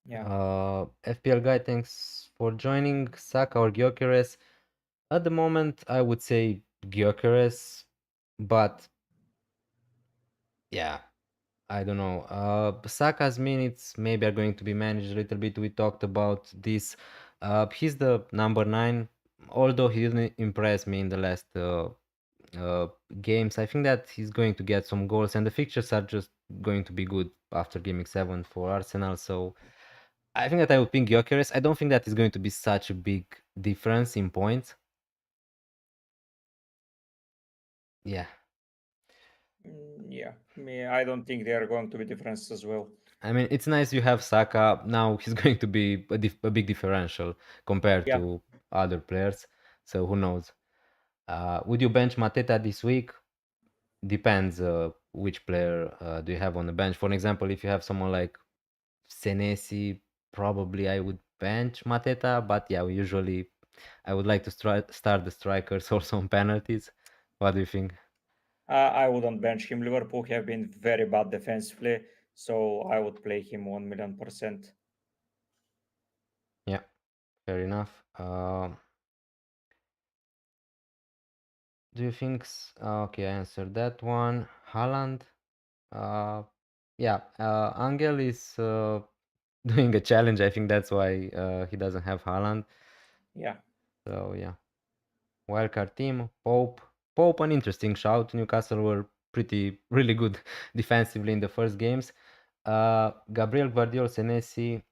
yeah. FPL guy, thanks for joining. Saka or Gyökeres? At the moment, I would say Gyökeres, but yeah, I don't know. Saka's minutes maybe are going to be managed a little bit. We talked about this. He's the number 9, although he didn't impress me in the last uh, games. I think that he's going to get some goals, and the fixtures are just going to be good after Gameweek 7 for Arsenal. So I think that I would pick Gyökeres. I don't think that is going to be such a big difference in points. Yeah. Yeah, me. I don't think they are going to be differences as well. I mean, it's nice you have Saka. Now he's going to be a big differential compared Yeah, to other players. So who knows? Would you bench Mateta this week? Depends which player do you have on the bench. For example, if you have someone like Senesi, probably I would bench Mateta. But yeah, usually I would like to start the strikers also on penalties. What do you think? I wouldn't bench him. Liverpool have been very bad defensively, so I would play him 1,000,000%. Yeah. Fair enough. Do you think? Okay, I answered that one. Haaland. Yeah. Angel is doing a challenge. I think that's why he doesn't have Haaland. Yeah. So yeah. Wildcard team. Pope. Pope, an interesting shout. Newcastle were really good defensively in the first games. Gabriel, Guardiol, Senesi,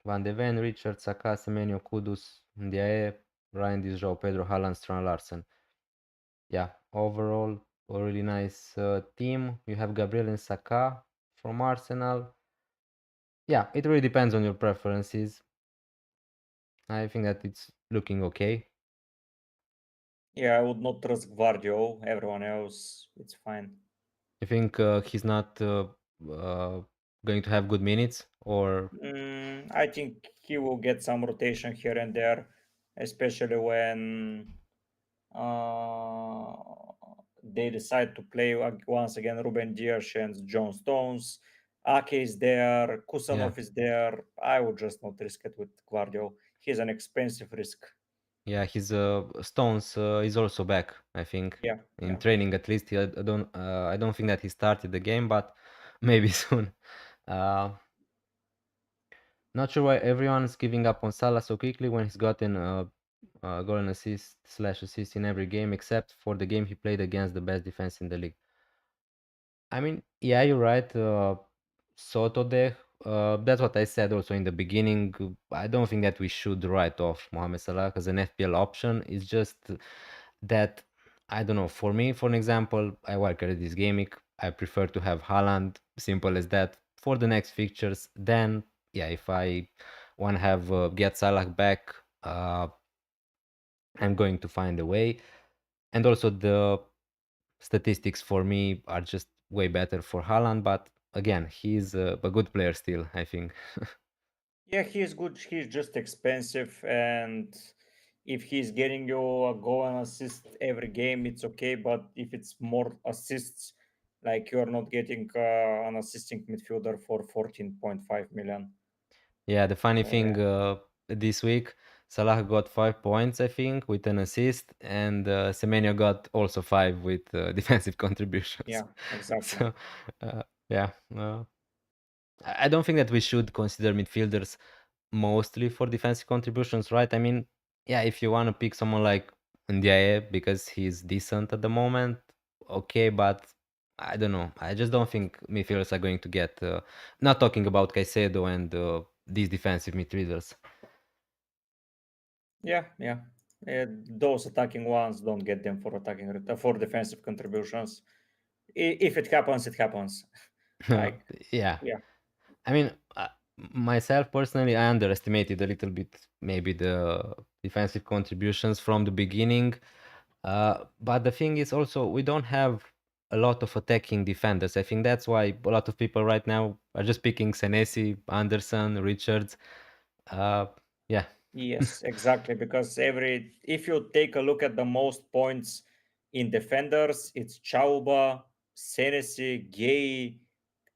Van de Ven, Richard, Saka, Semenyo, Kudus, Ndiaye, Ryan Disjau, Pedro, Haaland, Strand Larsen. Yeah, overall a really nice team. You have Gabriel and Saka from Arsenal. Yeah, it really depends on your preferences. I think that it's looking okay. Yeah, I would not trust Guardiola. Everyone else, it's fine. You think he's not going to have good minutes, or I think he will get some rotation here and there, especially when uh, they decide to play once again Ruben Dias and John Stones. Ake is there, yeah, Kusanov is there. I would just not risk it with Guardiola. He's an expensive risk. yeah, his Stones is also back. I think Yeah, in yeah. training at least. I don't think that he started the game, but maybe soon. Uh, Not sure why everyone's giving up on Salah so quickly when he's gotten a goal and assist/assist in every game except for the game he played against the best defense in the league. I mean, yeah, you're right. Soto there. That's what I said also in the beginning. I don't think that we should write off Mohamed Salah as an FPL option. It's just that I don't know. For me, for an example, I work at this gaming. I prefer to have Haaland. Simple as that. For the next fixtures, then yeah, if I want to have get Salah back, I'm going to find a way. And also the statistics for me are just way better for Haaland, but again, he's a good player still, I think. Yeah, he's good. He's just expensive, and if he's getting you a goal and assist every game, it's okay. But if it's more assists, like you are not getting an assisting midfielder for 14.5 million. Yeah, the funny So thing yeah, this week, Salah got 5 points, I think, with an assist, and Semenyo got also five with defensive contributions. yeah, exactly. So, yeah, I don't think that we should consider midfielders mostly for defensive contributions, right? I mean, yeah, if you want to pick someone like Ndiaye because he's decent at the moment, okay, but I don't know. I just don't think midfielders are going to get. Not talking about Caicedo and these defensive midfielders. Yeah, yeah. Those attacking ones don't get them for for defensive contributions. If it happens, it happens. Like Yeah, yeah, I mean, myself personally, I underestimated a little bit maybe the defensive contributions from the beginning. But the thing is also we don't have a lot of attacking defenders. I think that's why a lot of people right now are just picking Senesi, Anderson, Richards. Uh, yeah, yes, exactly. Because if you take a look at the most points in defenders, it's Chauba, Senesi, Gay,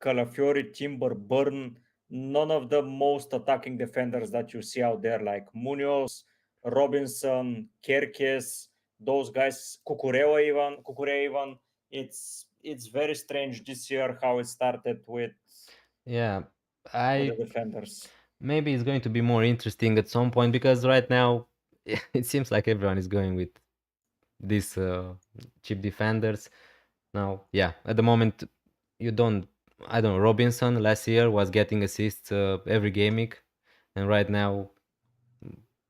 Calafiori, Timber, Burn. None of the most attacking defenders that you see out there, like Munoz, Robinson, Kerkes, those guys, Kukurea even. It's very strange this year how it started yeah. with I the defenders. maybe it's going to be more interesting at some point because right now it seems like everyone is going with these cheap defenders. Now, yeah, at the moment you don't. I don't know. Robinson last year was getting assists every game week, and right now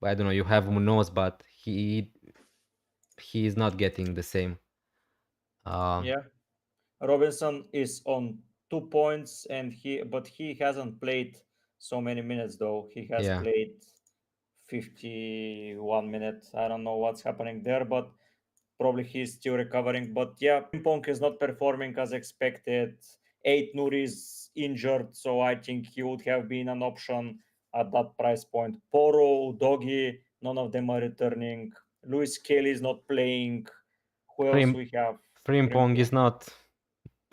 I don't know. You have Munoz, but he is not getting the same. Uh, Yeah. Robinson is on 2 points, and he hasn't played so many minutes though. He has yeah, played 51 minutes. I don't know what's happening there, but probably he's still recovering. But yeah, Pong is not performing as expected. Eight Nuri is injured, so I think he would have been an option at that price point. Poro, Doggy, none of them are returning. Luis Kelly is not playing. Who else Frim we have? Frimpong is Frimpong. not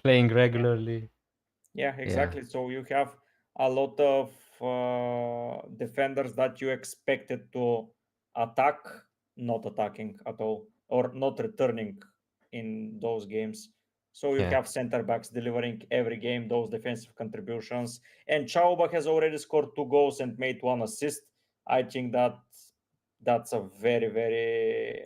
playing Yeah. regularly. Yeah, Yeah, exactly. So you have a lot of defenders that you expected to attack, not attacking at all, or not returning in those games. So you Yeah. have center backs delivering every game those defensive contributions. And Chauba has already scored 2 goals and made 1 assist. I think that's a very, very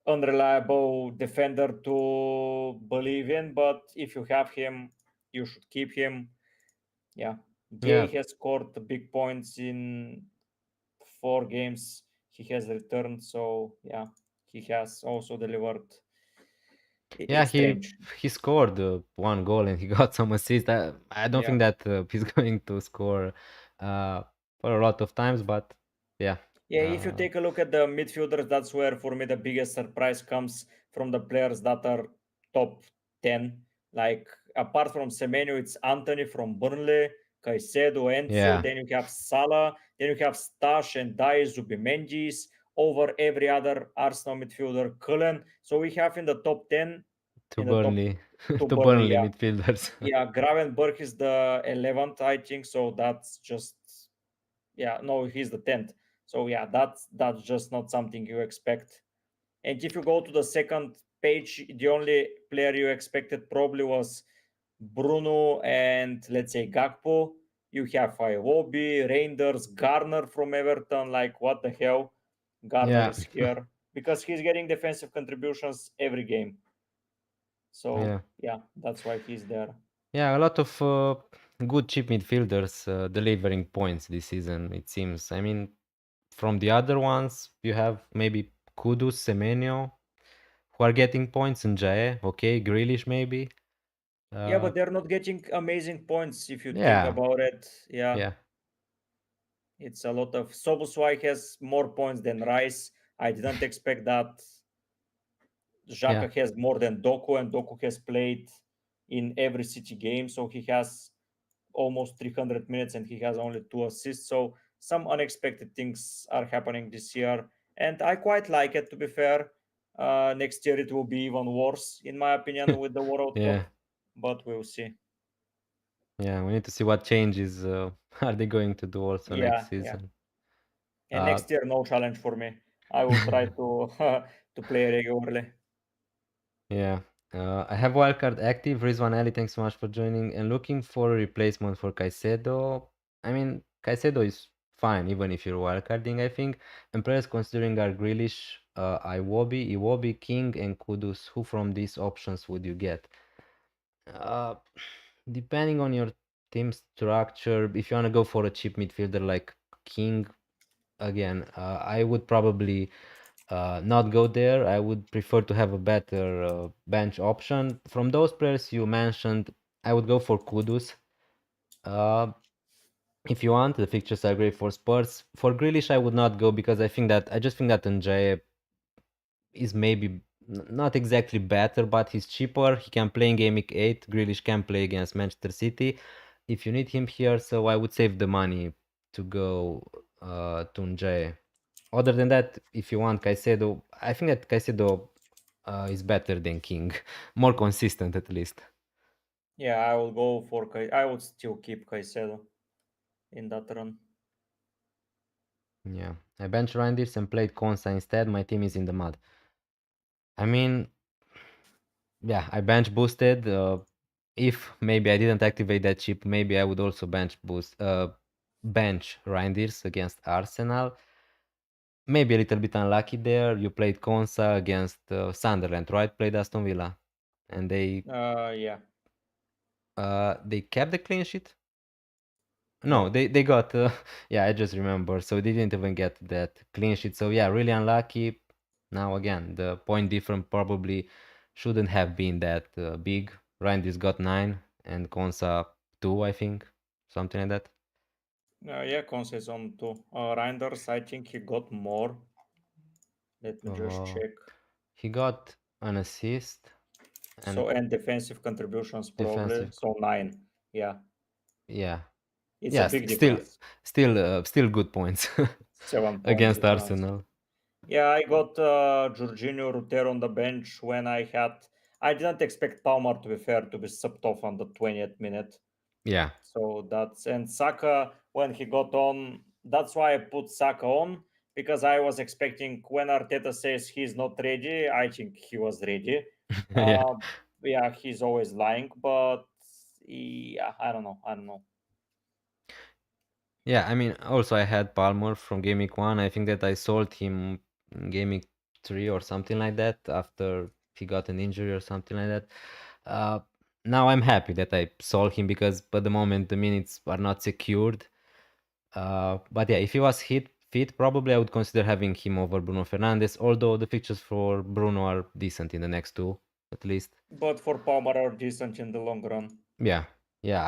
unreliable defender to believe in. But if you have him, you should keep him. Yeah. Gay Yeah. has scored the big points in 4 games. He has returned. So, yeah, he has also delivered. Yeah, It's strange. he scored 1 goal and he got some assists. I don't Yeah. think that he's going to score for a lot of times, but yeah. Yeah, if you take a look at the midfielders, that's where for me the biggest surprise comes from the players that are top 10. Like apart from Semenyo, it's Anthony from Burnley, Caicedo, Enzo, Yeah, then you have Salah, then you have Stash and Dai Zubimendis over every other Arsenal midfielder, Cullen. So we have in the top 10, to in the top Burnley, to to Burnley, Burnley yeah. midfielders. Yeah, Gravenberg is the 11th, I think. So that's just, yeah, no, he's the 10th. So yeah, that's just not something you expect. And if you go to the second page, the only player you expected probably was Bruno and let's say Gakpo. You have Iwobi, Reinders, Garner from Everton. Like what the hell? Garner Yeah, is here because he's getting defensive contributions every game. So yeah, yeah, that's why he's there. yeah. A lot of good cheap midfielders delivering points this season. It seems. I mean, from the other ones, you have maybe Kudus, Semenyo, who are getting points, and Jae. Okay, Grealish maybe. Yeah, Uh, but they're not getting amazing points if you think yeah, about it. Yeah, yeah, it's a lot of Soboswai has more points than Rice. I didn't expect that. yeah, Xhaka has more than Doku, and Doku has played in every City game, so he has almost 300 minutes and he has only 2 assists. So some unexpected things are happening this year, and I quite like it. To be fair, next year it will be even worse, in my opinion, with the World yeah, Cup, but we'll see. yeah. We need to see what changes are they going to do also next Yeah, yeah. season. And Uh, next year, no challenge for me. I will try to to play regularly. Yeah. I have Wildcard active. Rizwan Ali, thanks so much for joining. And looking for a replacement for Caicedo. I mean, Caicedo is fine, even if you're wildcarding, I think. And players considering are Grealish, Iwobi, King, and Kudus. Who from these options would you get? Uh, Depending on your team structure, if you want to go for a cheap midfielder like King, again, I would probably not go there. I would prefer to have a better bench option. From those players you mentioned, I would go for Kudus. Uh, if you want, the fixtures are great for Spurs. For Grealish, I would not go because I just think that Njay is maybe not exactly better, but he's cheaper. He can play in Gameweek 8. Grealish can play against Manchester City. If you need him here, so I would save the money to go to Njay. Other than that, if you want Caicedo, I think that Caicedo is better than King, more consistent at least. Yeah, I will go for I would still keep Caicedo in that run. Yeah, I bench Reinders and played Konsa instead. My team is in the mud. I mean, yeah, I bench boosted. If maybe I didn't activate that chip, maybe I would also bench Reinders against Arsenal. Maybe a little bit unlucky there. You played Konsa against Sunderland, right? Played Aston Villa, and Yeah. they kept the clean sheet. No, No. they got yeah, I just remember. So they didn't even get that clean sheet. So yeah, really unlucky. Now again, the point difference probably shouldn't have been that big. Reinders got 9 and Konsa 2, I think, something like that. Yeah, Conce is on 2. Reinders, I think he got more. Let me just Uh, check. he got an assist and So, and defensive contributions probably. defensive. So 9. Yeah. Yeah, It's a yeah, big difference. still good points 7 point against difference. Arsenal. Yeah, I got Jorginho Rutero on the bench when I didn't expect Palmer, to be fair, to be subbed off on the 20th minute. Yeah. So and Saka, when he got on, that's why I put Saka on, because I was expecting when Arteta says he's not ready, I think he was ready. Yeah. Yeah, he's always lying, but yeah, I don't know. Yeah, I mean, also I had Palmer from Gameweek 1. I think that I sold him in Gameweek 3 or something like that after he got an injury or something like that. Uh, Now I'm happy that I sold him because at the moment the minutes are not secured. But yeah, if he was fit, probably I would consider having him over Bruno Fernandes, although the fixtures for Bruno are decent in the next two, at least. But for Palmer are decent in the long run. Yeah, yeah,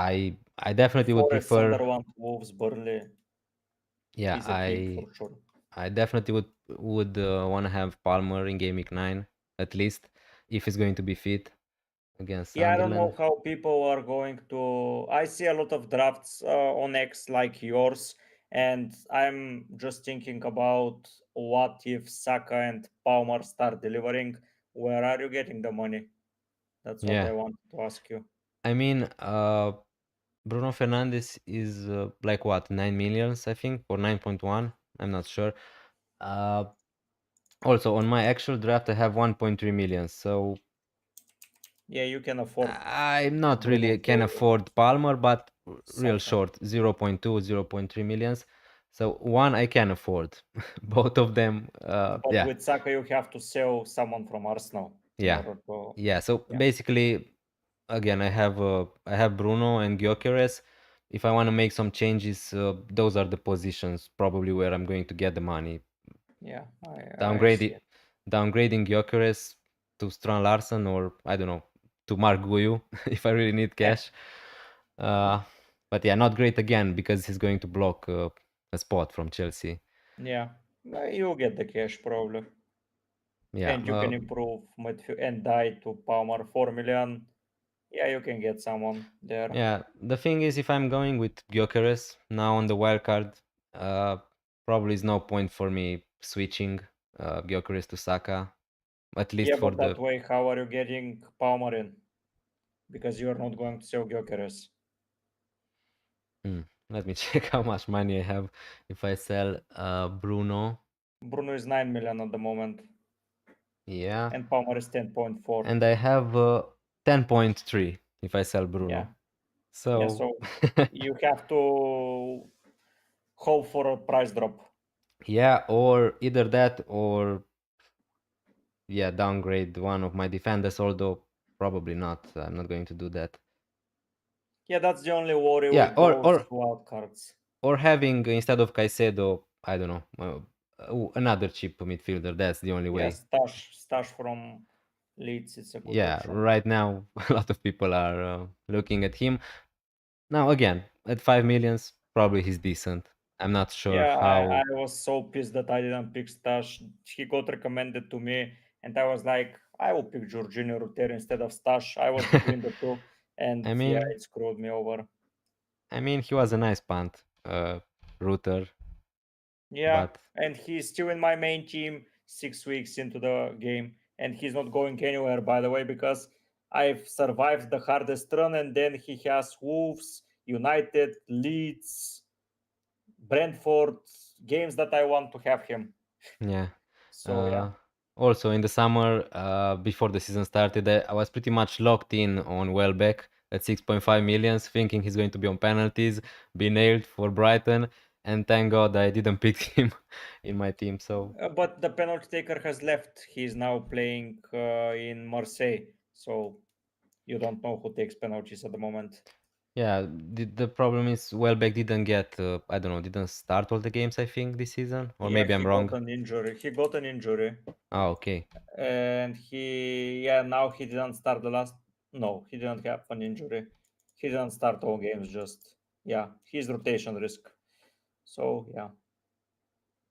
I definitely would Forest, prefer. Sunderland, Wolves, Burnley, Yeah, he's a king for sure. I definitely would want to have Palmer in Game Week 9 at least if he's going to be fit against Yeah, I don't know Sunderland. how people are going to. I see a lot of drafts on X like yours, and I'm just thinking about what if Saka and Palmer start delivering? Where are you getting the money? That's what Yeah, I wanted to ask you. I mean, Bruno Fernandes is like what, 9 millions, I think, or 9.1. I'm not sure. Uh, Also, on my actual draft, I have 1.3 million, so Yeah, you can afford I'm not Bruno really can to afford Palmer, but real Saka. short, 0.2, 0.3 millions. So one I can afford. Both of them, But yeah, with Saka, you have to sell someone from Arsenal in yeah, order to. yeah. So Yeah, basically, again, I have Bruno and Gyökeres. If I want to make some changes, those are the positions probably where I'm going to get the money. yeah, I see. Downgrading downgrading Gyökeres to Strand Larsen, or I don't know, to Mark Guyu if I really need cash. Uh, but yeah, not great again because he's going to block a spot from Chelsea. Yeah, you'll get the cash probably. Yeah, And you can improve midfield and die to Palmer 4 million. Yeah, you can get someone there. yeah. The thing is, if I'm going with Gyökeres now on the wild card, probably is no point for me switching Gyökeres to Saka, at least Yeah, for but the. that way, how are you getting Palmer in? Because you are not going to sell Gyökeres. Hmm, let me check how much money I have if I sell Bruno. Bruno is 9 million at the moment, Yeah, and Palmer is 10.4. and I have 10.3 if I sell Yeah, Bruno. yeah. So So you have to hope for a price drop. yeah, or either that or yeah, downgrade one of my defenders, although probably not. I'm not going to do that. Yeah, that's the only worry Yeah, with those wild cards. or having instead of Caicedo, I don't know, another cheap midfielder. That's the only Yeah, way. Stash from Leeds is a good Yeah, option. right now a lot of people are looking at him. Now again, at 5 millions, probably he's decent. I'm not sure Yeah, I how. was so pissed that I didn't pick Stash. He got recommended to me, and I was like, I will pick Jorginho Ruter instead of Stash. I was between the two, and I yeah, mean, it screwed me over. he was a nice punt, router, Yeah, but and he's still in my main team 6 weeks into the game, and he's not going anywhere, by the way, because I've survived the hardest run, and then he has Wolves, United, Leeds, Brentford, games that I want to have him. yeah. So yeah. Uh, Also in the summer, before the season started, I was pretty much locked in on Welbeck at 6.5 millions, thinking he's going to be on penalties, be nailed for Brighton, and thank God I didn't pick him in my team. So But the penalty taker has left. He's now playing in Marseille. So you don't know who takes penalties at the moment. yeah, the problem is Welbeck didn't get, I don't know, didn't start all the games, I think, this season, or Yeah, maybe I'm he got wrong. an injury. He got an injury. Oh, okay. And yeah, now he didn't start the last. No, he didn't have an injury. He didn't start all games, just. Yeah, he's rotation risk. So yeah,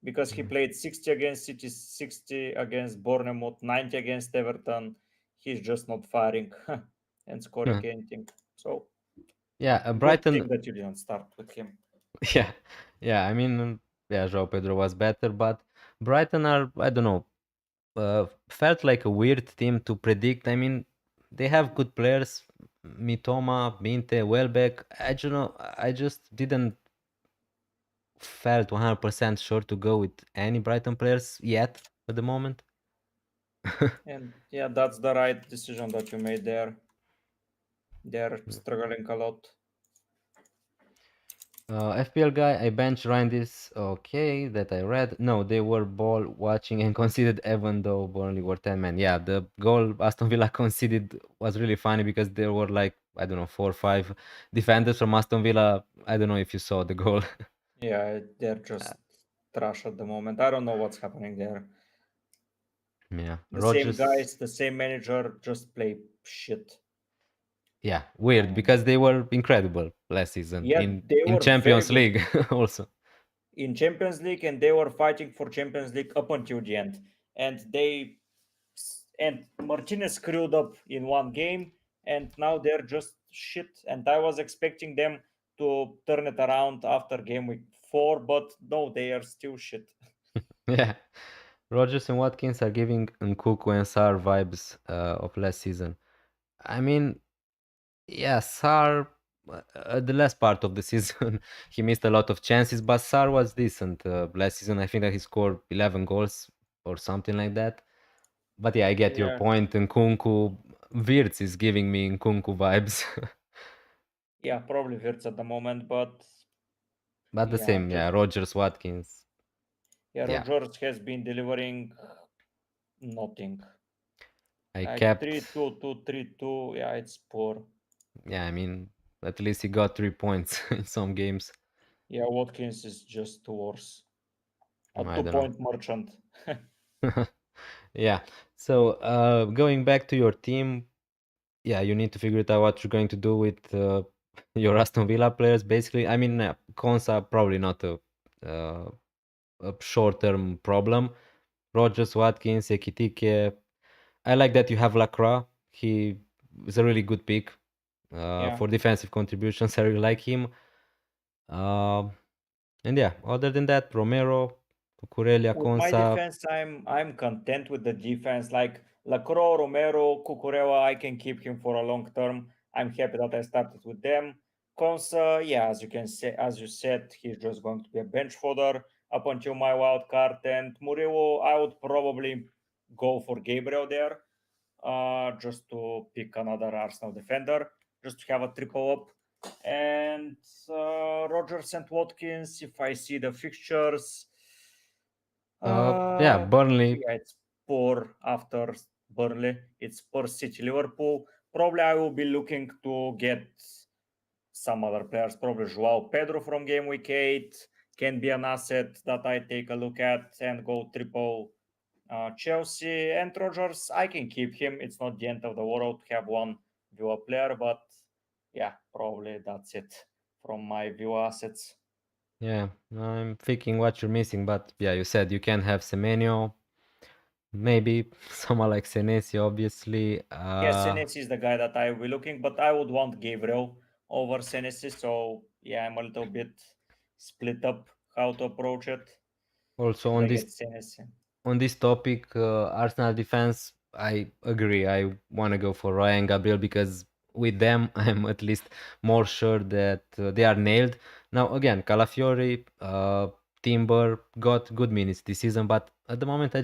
because he Mm. played 60 against City, 60 against Bournemouth, 90 against Everton. He's just not firing and scoring anything. So Yeah, good Brighton. thing that you didn't start with him. Yeah, yeah. I mean, yeah, João Pedro was better, but Brighton are, I don't know, felt like a weird team to predict. I mean, they have good players. Mitoma, Minte, Welbeck. I don't know. I just didn't felt 100% sure to go with any Brighton players yet at the moment. And yeah, that's the right decision that you made there. They're struggling a lot. FPL guy, I bench Rindis. Okay, that I read. No, they were ball watching and conceded even though Burnley were 10 men. Yeah, the goal Aston Villa conceded was really funny because there were like, I don't know, 4 or 5 defenders from Aston Villa. I don't know if you saw the goal. Yeah, they're just trash at the moment. I don't know what's happening there. Yeah, The same Rodgers. guys, the same manager just play shit. Yeah, weird because they were incredible last season Yeah, they in were very Champions good League also. in Champions League, and they were fighting for Champions League up until the end. And Martinez screwed up in one game, and now they're just shit. And I was expecting them to turn it around after game week 4, but no, they are still shit. Yeah, Rodgers and Watkins are giving Nkuku and Sar vibes of last season. I mean, yeah, Sar, the last part of the season, he missed a lot of chances, but Sar was decent last season. I think that he scored 11 goals or something like that. But yeah, I get your Yeah. point. Nkunku, Wirtz is giving me Nkunku vibes. Yeah, probably Wirtz at the moment, but But the yeah, same, yeah, Rodgers, Watkins. yeah, Yeah, Rodgers has been delivering nothing. I Like kept, 3-2, 2-3-2. Yeah, it's poor. yeah, I mean, at least he got 3 points in some games. Yeah, Watkins is just worse. A I don't know. 2-point merchant. Yeah. So, going back to your team, yeah, you need to figure it out what you're going to do with your Aston Villa players. Basically, I mean, Konsa probably not uh, a short-term problem. Rogers, Watkins, Ekitike. I like that you have Lacroix. He is a really good pick Yeah. for defensive contributions. I really like him. Um and yeah, other than that, Romero, Cucurella, With my Konsa. defense, I'm content with the defense. Like Lacroix, Romero, Cucurella, I can keep him for a long term. I'm happy that I started with them. Consa, yeah, as you can say, as you said, he's just going to be a bench fodder up until my wild card. And Murillo, I would probably go for Gabriel there, just to pick another Arsenal defender, just to have a triple up. And Rogers and Watkins, if I see the fixtures. Yeah, Burnley. Yeah, it's poor after Burnley. It's Spur City, Liverpool. Probably I will be looking to get some other players. Probably Joao Pedro from game week 8 can be an asset that I take a look at and go triple Chelsea. And Rogers, I can keep him. It's not the end of the world to have one Villa player, but yeah, probably that's it from my Villa assets. Yeah, I'm thinking what you're missing, but yeah, you said you can have Semenyo, maybe someone like Senesi, obviously. Yes, Senesi is the guy that I will be looking, but I would want Gabriel over Senesi. So yeah, I'm a little bit split up how to approach it. Also Should I get Senesi? on this topic, Arsenal defense, I agree. I want to go for Ryan Gabriel because with them, I'm at least more sure that they are nailed. Now, again, Calafiori, Timber got good minutes this season, but at the moment,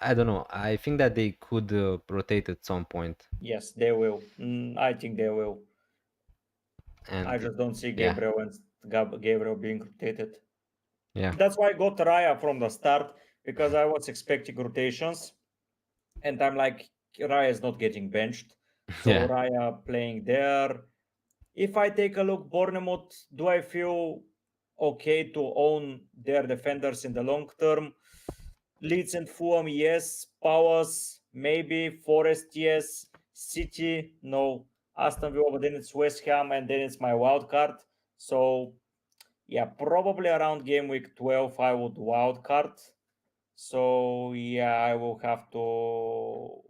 I don't know. I think that they could rotate at some point. Yes, they will. I think they will. And I just don't see yeah, Gabriel and Gabriel being rotated. yeah, That's why I got Raya from the start because I was expecting rotations, and I'm like, Raya is not getting benched, so yeah. Raya playing there. If I take a look, Bournemouth, do I feel okay to own their defenders in the long term? Leeds and Fulham, yes. Powers, maybe. Forest, yes. City, no. Aston Villa, but then it's West Ham, and then it's my wild card. So, yeah, probably around game week 12, I would wild card. So, yeah, I will have to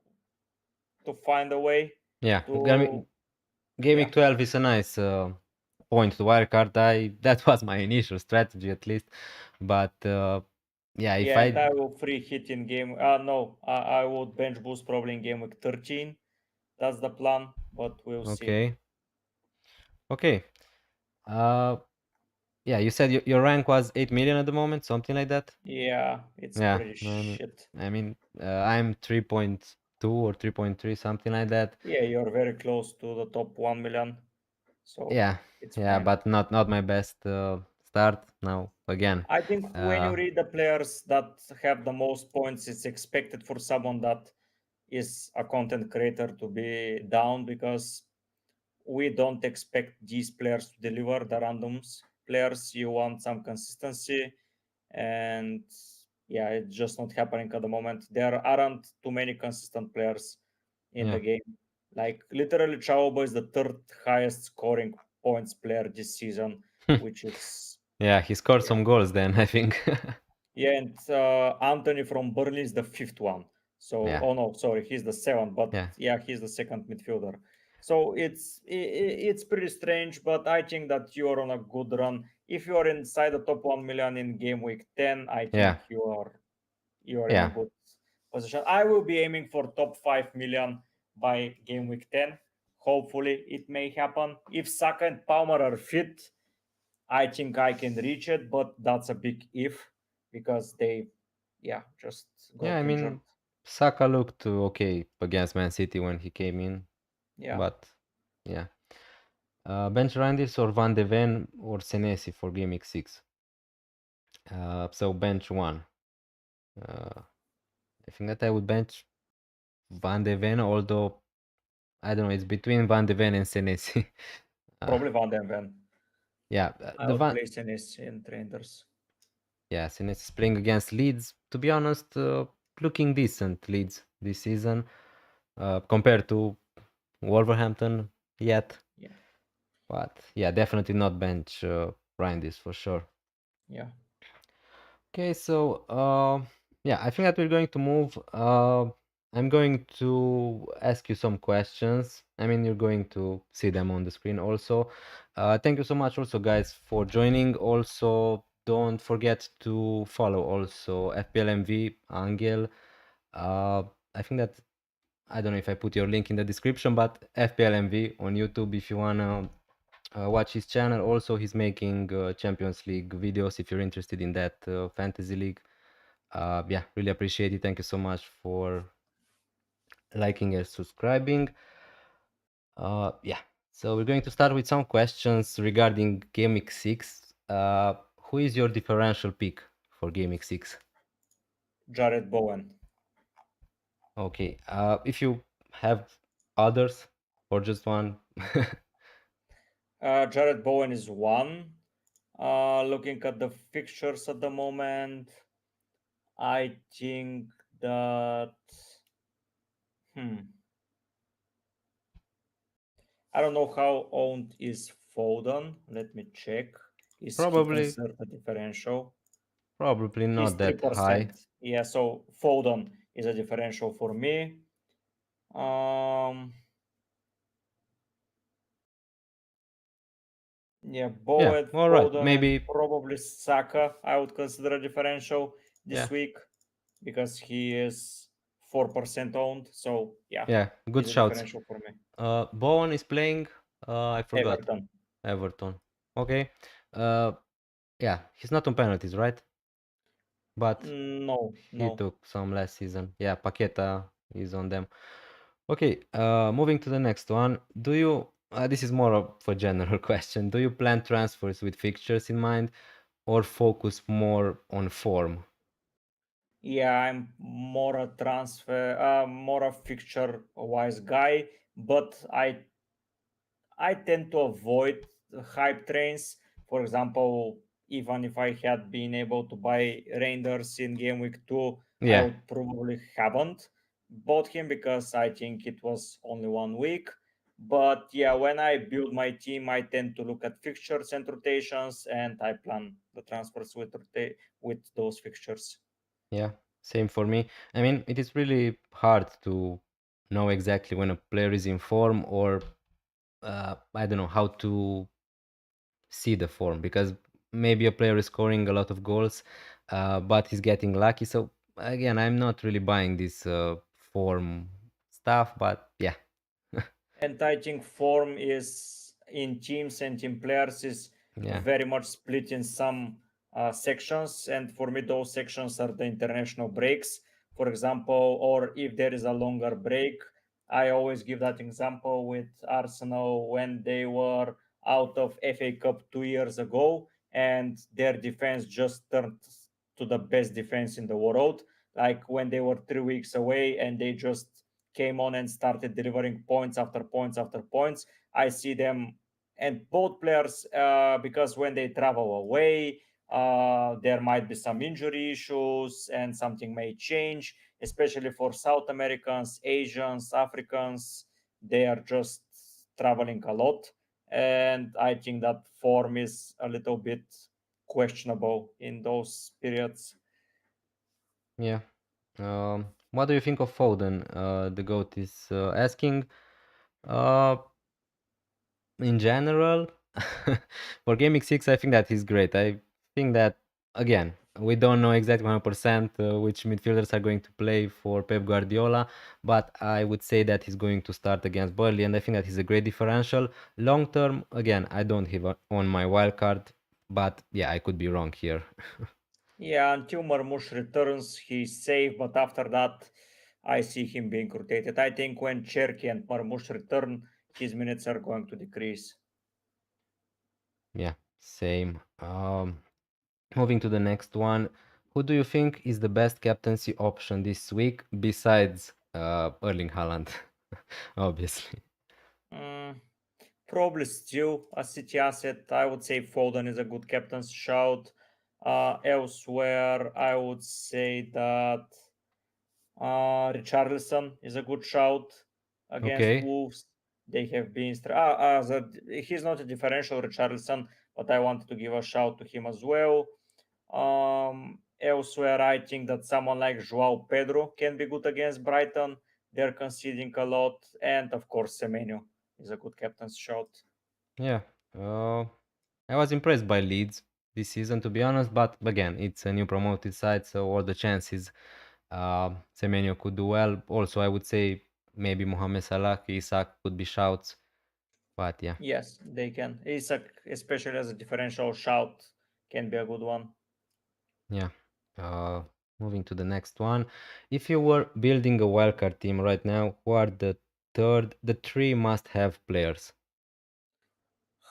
find a way Yeah, to Gaming 12 is a nice point to wildcard. That was my initial strategy at least, but yeah, if Yeah, and I I will free hit in game. No, I would bench boost probably in game week 13. That's the plan, but we'll see. Okay. Yeah, you said your rank was 8 million at the moment, something like that. Yeah, it's Yeah, pretty shit. I'm 3.2 or 3.3, something like that. Yeah, you're very close to the top 1 million, so Yeah, it's yeah, fine. but not my best start now again. I think when you read the players that have the most points, it's expected for someone that is a content creator to be down, because we don't expect these players to deliver the randoms players. You want some consistency, and yeah, it's just not happening at the moment. There aren't too many consistent players in Yeah. the game. Like literally, Chaubo is the third highest scoring points player this season, which is Yeah, he scored yeah. some goals then, I think. Yeah, and Anthony from Burnley is the fifth one. So, Yeah, oh no, sorry, he's the seventh, but yeah, yeah, he's the second midfielder. So it's pretty strange, but I think that you are on a good run. If you are inside the top 1 million in game week 10, I yeah, think you are in a yeah, good position. I will be aiming for top 5 million by game week 10. Hopefully, it may happen. If Saka and Palmer are fit, I think I can reach it, but that's a big if, because they, yeah, just yeah. got injured. Saka looked okay against Man City when he came in, Yeah, but yeah. Bench Randis or Van de Ven or Senesi for Gameweek 6. So bench one. I think that I would bench Van de Ven, although I don't know, it's between Van de Ven and Senesi. probably Van den Ven. Yeah, I would play Senes in trainers. yeah, Senesi is playing against Leeds. To be honest, looking decent Leeds this season compared to Wolverhampton yet. Yeah, But yeah, definitely not bench Randis for sure. yeah. Okay, so yeah, I think that we're going to move. I'm going to ask you some questions. You're going to see them on the screen also. Thank you so much also guys for joining. Also, don't forget to follow also FPL MV Angel. Uh, I think that I don't know if I put your link in the description, but FPL MV on YouTube if you wanna watch his channel. Also, he's making Champions League videos if you're interested in that fantasy league. Yeah, really appreciate it. Thank you so much for liking and subscribing. Yeah, so we're going to start with some questions regarding Gameweek 6. Who is your differential pick for Gameweek 6? Jared Bowen. Okay, if you have others or just one. Jared Bowen is one. Looking at the fixtures at the moment, I think that I don't know how owned is Foden. Let me check. Is he Probably considered a differential? He's not that high. 3%. Yeah, so Foden is a differential for me. Yeah, Yeah, Bowen, all right. Foden, and Maybe, probably Saka. I would consider a differential yeah, this week because he is 4% owned. So yeah, yeah, good he's a shouts. differential for me. Bowen is playing, I forgot, Everton. Everton. Okay. Uh, yeah, he's not on penalties, right? But No, he no. took some last season. Yeah, Paqueta is on them. Okay, moving to the next one. Do you, this is more of a general question. Do you plan transfers with fixtures in mind or focus more on form? Yeah, I'm more a fixture wise guy, but I tend to avoid hype trains. For example, even if I had been able to buy Reinders in game week 2, I Yeah, would probably haven't bought him because I think it was only 1 week. But yeah, when I build my team, I tend to look at fixtures and rotations, and I plan the transfers with those fixtures. yeah, same for me. It is really hard to know exactly when a player is in form or I don't know how to see the form because maybe a player is scoring a lot of goals, but he's getting lucky. So again, I'm not really buying this form stuff, but yeah, And I think form is in teams and in players is Yeah. very much split in some sections. And for me, those sections are the international breaks, for example, or if there is a longer break. I always give that example with Arsenal when they were out of FA Cup 2 years ago and their defense just turned to the best defense in the world. Like when they were 3 weeks away and they just came on and started delivering points after points after points. I see them and both players because when they travel away, there might be some injury issues and something may change, especially for South Americans, Asians, Africans. They are just traveling a lot. And I think that form is a little bit questionable in those periods. Yeah. What do you think of Foden? The GOAT is asking. Uh, in general, for Gaming 6, I think that he's great. I think that, again, we don't know exactly 100% which midfielders are going to play for Pep Guardiola, but I would say that he's going to start against Burnley, and I think that he's a great differential. Long term, again, I don't have on my wildcard, but yeah, I could be wrong here. Yeah, until Marmoush returns, he's safe, but after that, I see him being rotated. I think when Cherky and Marmoush return, his minutes are going to decrease. Yeah, same. Moving to the next one, who do you think is the best captaincy option this week besides Erling Haaland? Obviously. Mm, Probably still a City asset. I would say Foden is a good captain's shout. Elsewhere, I would say that Richarlison is a good shout against Okay. Wolves. They have been. He's not a differential Richarlison, but I wanted to give a shout to him as well. Elsewhere, I think that someone like Joao Pedro can be good against Brighton. They're conceding a lot. And of course, Semenyo is a good captain's shout. Yeah. Uh, I was impressed by Leeds this season, to be honest, but again, it's a new promoted side, so all the chances Semenyo could do well. Also, I would say maybe Mohamed Salah, Isak could be shouts, but yeah. Yes, they can. Isak, especially as a differential shout, can be a good one. Yeah. Uh, Moving to the next one. If you were building a wildcard team right now, who are the three must-have players?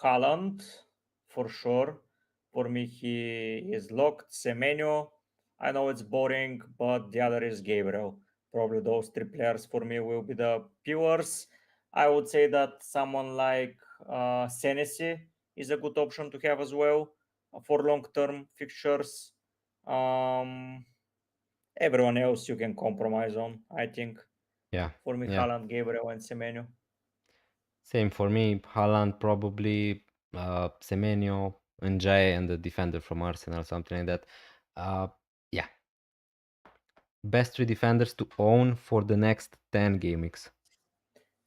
Haaland, for sure. For me, he is locked. Semenyo, I know it's boring, but the other is Gabriel. Probably those three players for me will be the pillars. I would say that someone like Senesi is a good option to have as well for long-term fixtures. Um, Everyone else you can compromise on, I think. Yeah. For me, Yeah. Haaland, Gabriel, and Semenyo. Same for me. Haaland probably, Semenyo, Njay, and the defender from Arsenal, something like that. Uh, yeah. Best three defenders to own for the next 10 game weeks.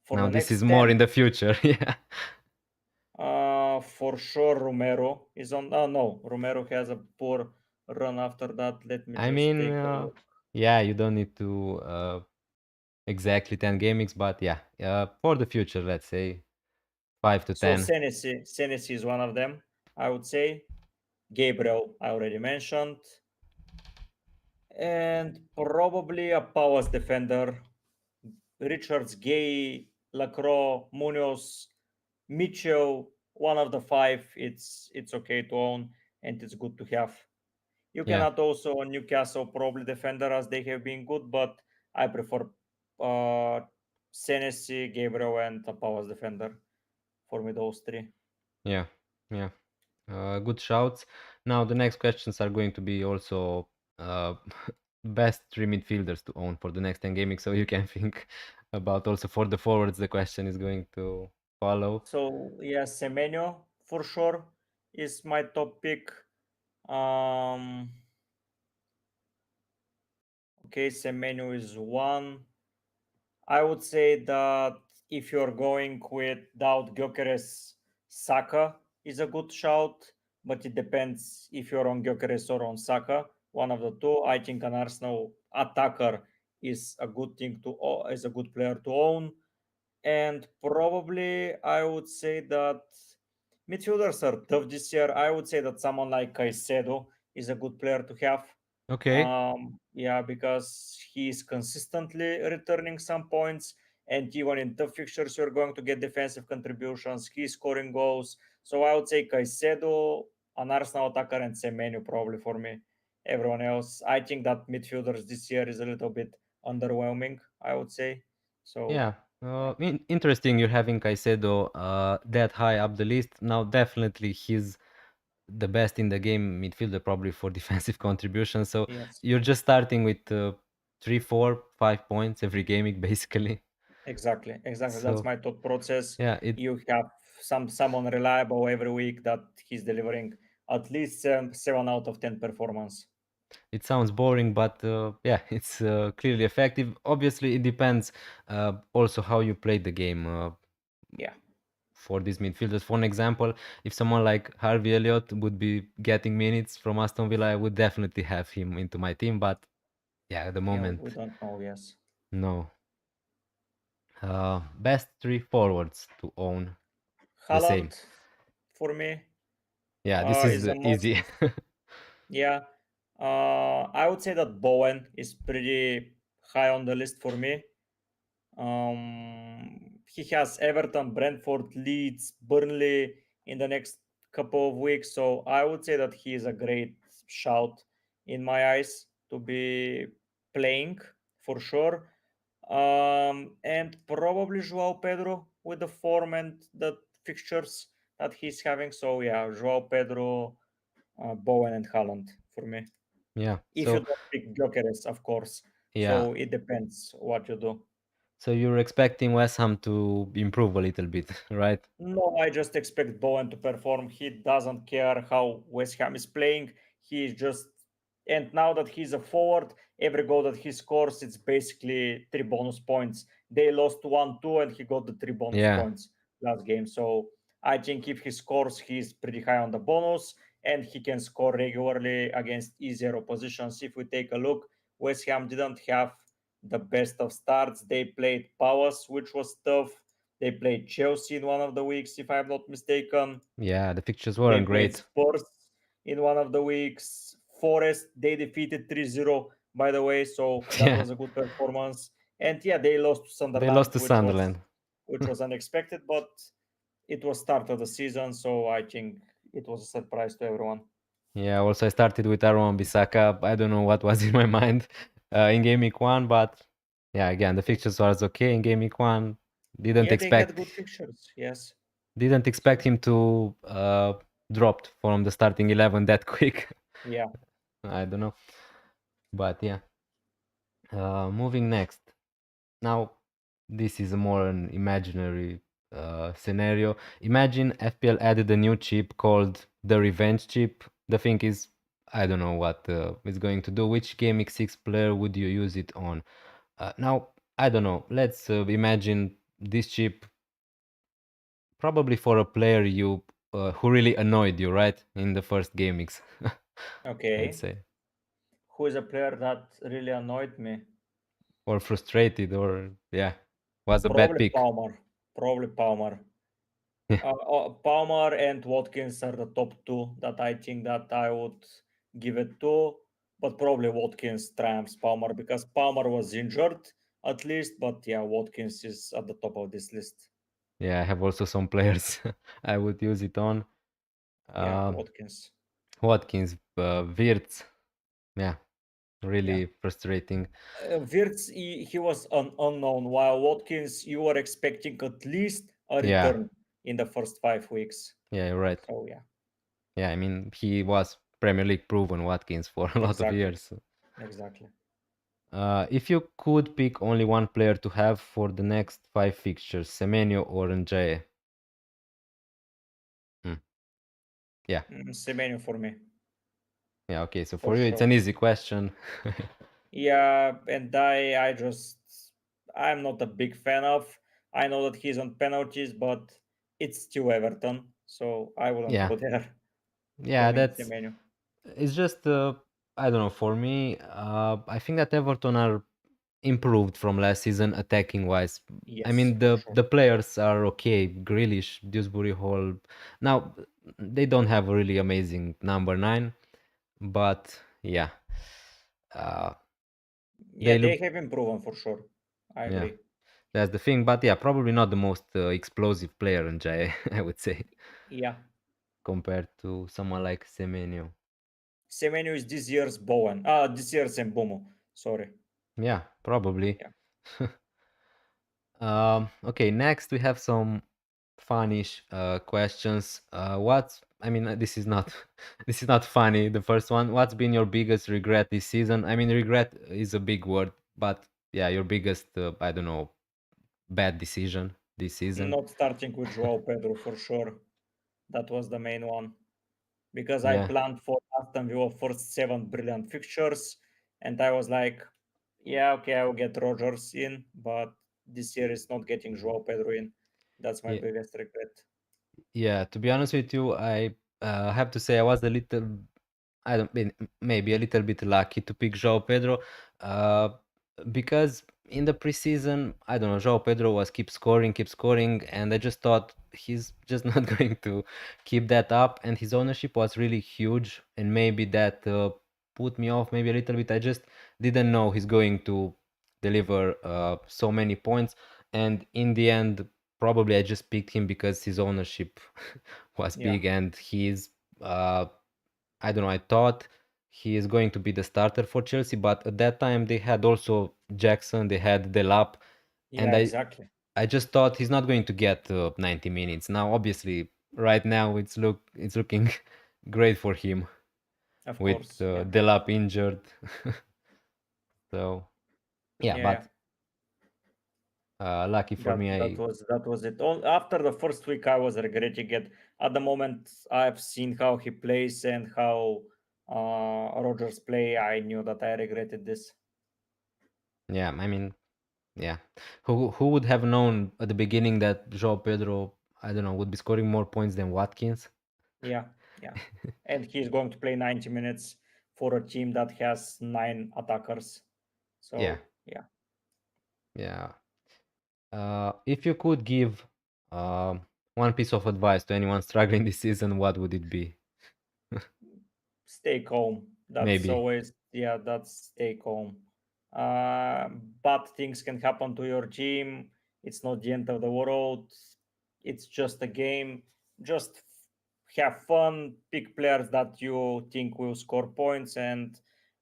For Now the this is next more in 10, the future. Yeah. for sure, Romero is on. No, Romero has a poor run after that. Let me I just mean, take a look. yeah, you don't need to exactly 10 game weeks, but yeah, for the future, let's say 5 to So 10. Senesi is one of them, I would say. Gabriel, I already mentioned. And probably a powers defender. Richards, Gay, Lacroix, Munoz, Mitchell, one of the five. It's okay to own and it's good to have. You Yeah. cannot also on Newcastle probably defender as they have been good, but I prefer uh Senesi, Gabriel, and a powers defender. For me, those three. Yeah. Yeah. Good shouts. Now the next questions are going to be also uh, best three midfielders to own for the next 10 gaming, so you can think about also for the forwards the question is going to follow. So yeah, Semenyo for sure is my top pick. Um, okay, Semenyo is one. I would say that if you're going without Gyökeres, Saka is a good shout, but it depends if you're on Gyökeres or on Saka. One of the two. I think an Arsenal attacker is a good thing to is a good player to own. And probably I would say that midfielders are tough this year. I would say that someone like Caicedo is a good player to have. Okay. Yeah, because he's consistently returning some points, and even in tough fixtures, you're going to get defensive contributions. He's scoring goals. So I would say Caicedo, an Arsenal attacker, and Semenyo probably for me. Everyone else, I think that midfielders this year is a little bit underwhelming, I would say. So Yeah. yeah. Interesting you're having Caicedo that high up the list. Now definitely he's the best in the game midfielder probably for defensive contribution. So Yes, you're just starting with 3, 4, 5 points every gaming basically. exactly, exactly. That's So my thought process. yeah, You have someone reliable every week that he's delivering at least 7 out of 10 performance. it sounds boring, but yeah, it's clearly effective. Obviously, it depends also how you play the game. Yeah, For these midfielders, for an example, if someone like Harvey Elliott would be getting minutes from Aston Villa, I would definitely have him into my team. But yeah, at the yeah, we moment, don't know. Yes, no. Best three forwards to own the same. Haaland for me Yeah, this is is a must. easy. Yeah, I would say that Bowen is pretty high on the list for me. He has Everton, Brentford, Leeds, Burnley in the next couple of weeks. So I would say that he is a great shout in my eyes to be playing for sure. And probably Joao Pedro with the form and the fixtures that he's having. So yeah, Joao Pedro, Bowen, and Haaland for me. Yeah. If you So don't pick Gyökeres, of course. yeah. So it depends what you do. So you're expecting West Ham to improve a little bit, right? No, I just expect Bowen to perform. He doesn't care how West Ham is playing. He is just, and now that he's a forward, every goal that he scores, it's basically 3 bonus points. They lost 1-2, and he got the 3 bonus Yeah. points last game. So I think if he scores, he's pretty high on the bonus, and he can score regularly against easier oppositions. If we take a look, West Ham didn't have the best of starts. They played Palace, which was tough. They played Chelsea in one of the weeks, if I'm not mistaken. Yeah, the pictures They weren't played great. Spurs in one of the weeks. Forest, they defeated 3-0, by the way, so that Yeah. was a good performance. And yeah, they lost to They lost Sunderland, to Sunderland. which was unexpected, but it was start of the season, so I think it was a surprise to everyone. Yeah, also I started with Aaron Bissaka. I don't know what was in my mind in Game Week 1, but yeah, again, the fixtures was okay in Game Week 1. Didn't Yeah, they had expect good fixtures, yes. didn't expect So him to dropped from the starting 11 that quick. yeah. I don't know. But yeah. Moving next. Now, this is a more an imaginary scenario. Imagine FPL added a new chip called the Revenge chip. The thing is, I don't know what it's going to do. Which GW6 player would you use it on? Now, I don't know. Let's imagine this chip probably for a player you who really annoyed you, right? In the first GW6, I'd Okay. say. Who is a player that really annoyed me? Or frustrated, or yeah, was a bad Probably pick. Palmer. Probably Palmer. Yeah. Palmer and Watkins are the top two that I think that I would give it to, but probably Watkins triumphs Palmer because Palmer was injured at least, but yeah, Watkins is at the top of this list. Yeah, I have also some players I would use it on. Yeah, Um, Watkins. Watkins, Wirtz, yeah, Yeah. really frustrating. Wirtz, he was an unknown, while Watkins, you were expecting at least a Yeah, return in the first 5 weeks. yeah, you're right. So yeah, Yeah, I mean, he was Premier League proven Watkins for a lot of exactly. years. Exactly. If you could pick only one player to have for the next 5 fixtures, Semenyo or Njae? Hmm. Yeah, Semenyo for me, yeah, okay. So for for you, it's sure. an easy question. Yeah, and I'm not a big fan of. I know that he's on penalties, but it's still Everton, so I wouldn't Yeah, go there. For yeah, me, it's that's Semenyo. it's just I don't know. For me, I think that Everton are improved from last season attacking wise. Yes, I mean for sure. the players are okay. Grealish, Dewsbury Hall. Now they don't have a really amazing number 9, but yeah, uh, Yeah, they they look have improved for sure. I yeah. agree. That's the thing. But yeah, probably not the most explosive player in Jai, I would say, Yeah. compared to someone like Semenyo. Semenyo is this year's Bowen. This year's Mbumo. Sorry. Yeah, probably. Yeah. Okay, next we have some funnish questions. I mean, this is not this is not funny. The first one, what's been your biggest regret this season? I mean, regret is a big word, but yeah, your biggest, I don't know, bad decision this season. Not starting with Joao Pedro for sure. That was the main one. Because I Yeah, planned for Aston Villa first 7 brilliant fixtures, and I was like, yeah, okay, I will get Rogers in, but this year is not getting Joao Pedro in. That's my yeah, biggest regret. yeah. To be honest with you, I have to say I was a little, I don't mean maybe a little bit lucky to pick João Pedro, uh, because in the preseason, I don't know, João Pedro was keep scoring, and I just thought he's just not going to keep that up, and his ownership was really huge, and maybe that put me off maybe a little bit. I just didn't know he's going to deliver so many points, and in the end, probably I just picked him because his ownership was Yeah, big, and he's I don't know, I thought he is going to be the starter for Chelsea, but at that time they had also Jackson, they had Delap, and yeah, exactly. I just thought he's not going to get 90 minutes. Now, obviously, right now it's looking great for him Of with course. Yeah, Delap injured. So yeah, yeah, yeah. but lucky for That me, that I was that was it. After the first week, I was regretting it. At the moment, I've seen how he plays and how Rogers play. I knew that I regretted this. yeah, I mean, yeah, who would have known at the beginning that João Pedro, I don't know, would be scoring more points than Watkins? Yeah, yeah. And he's going to play 90 minutes for a team that has 9 attackers. Yeah, So, yeah. yeah. If you could give one piece of advice to anyone struggling this season, what would it be? Stay calm. That's Maybe. always, yeah, that's stay calm. Uh, bad things can happen to your team. It's not the end of the world. It's just a game. Just have fun, pick players that you think will score points, and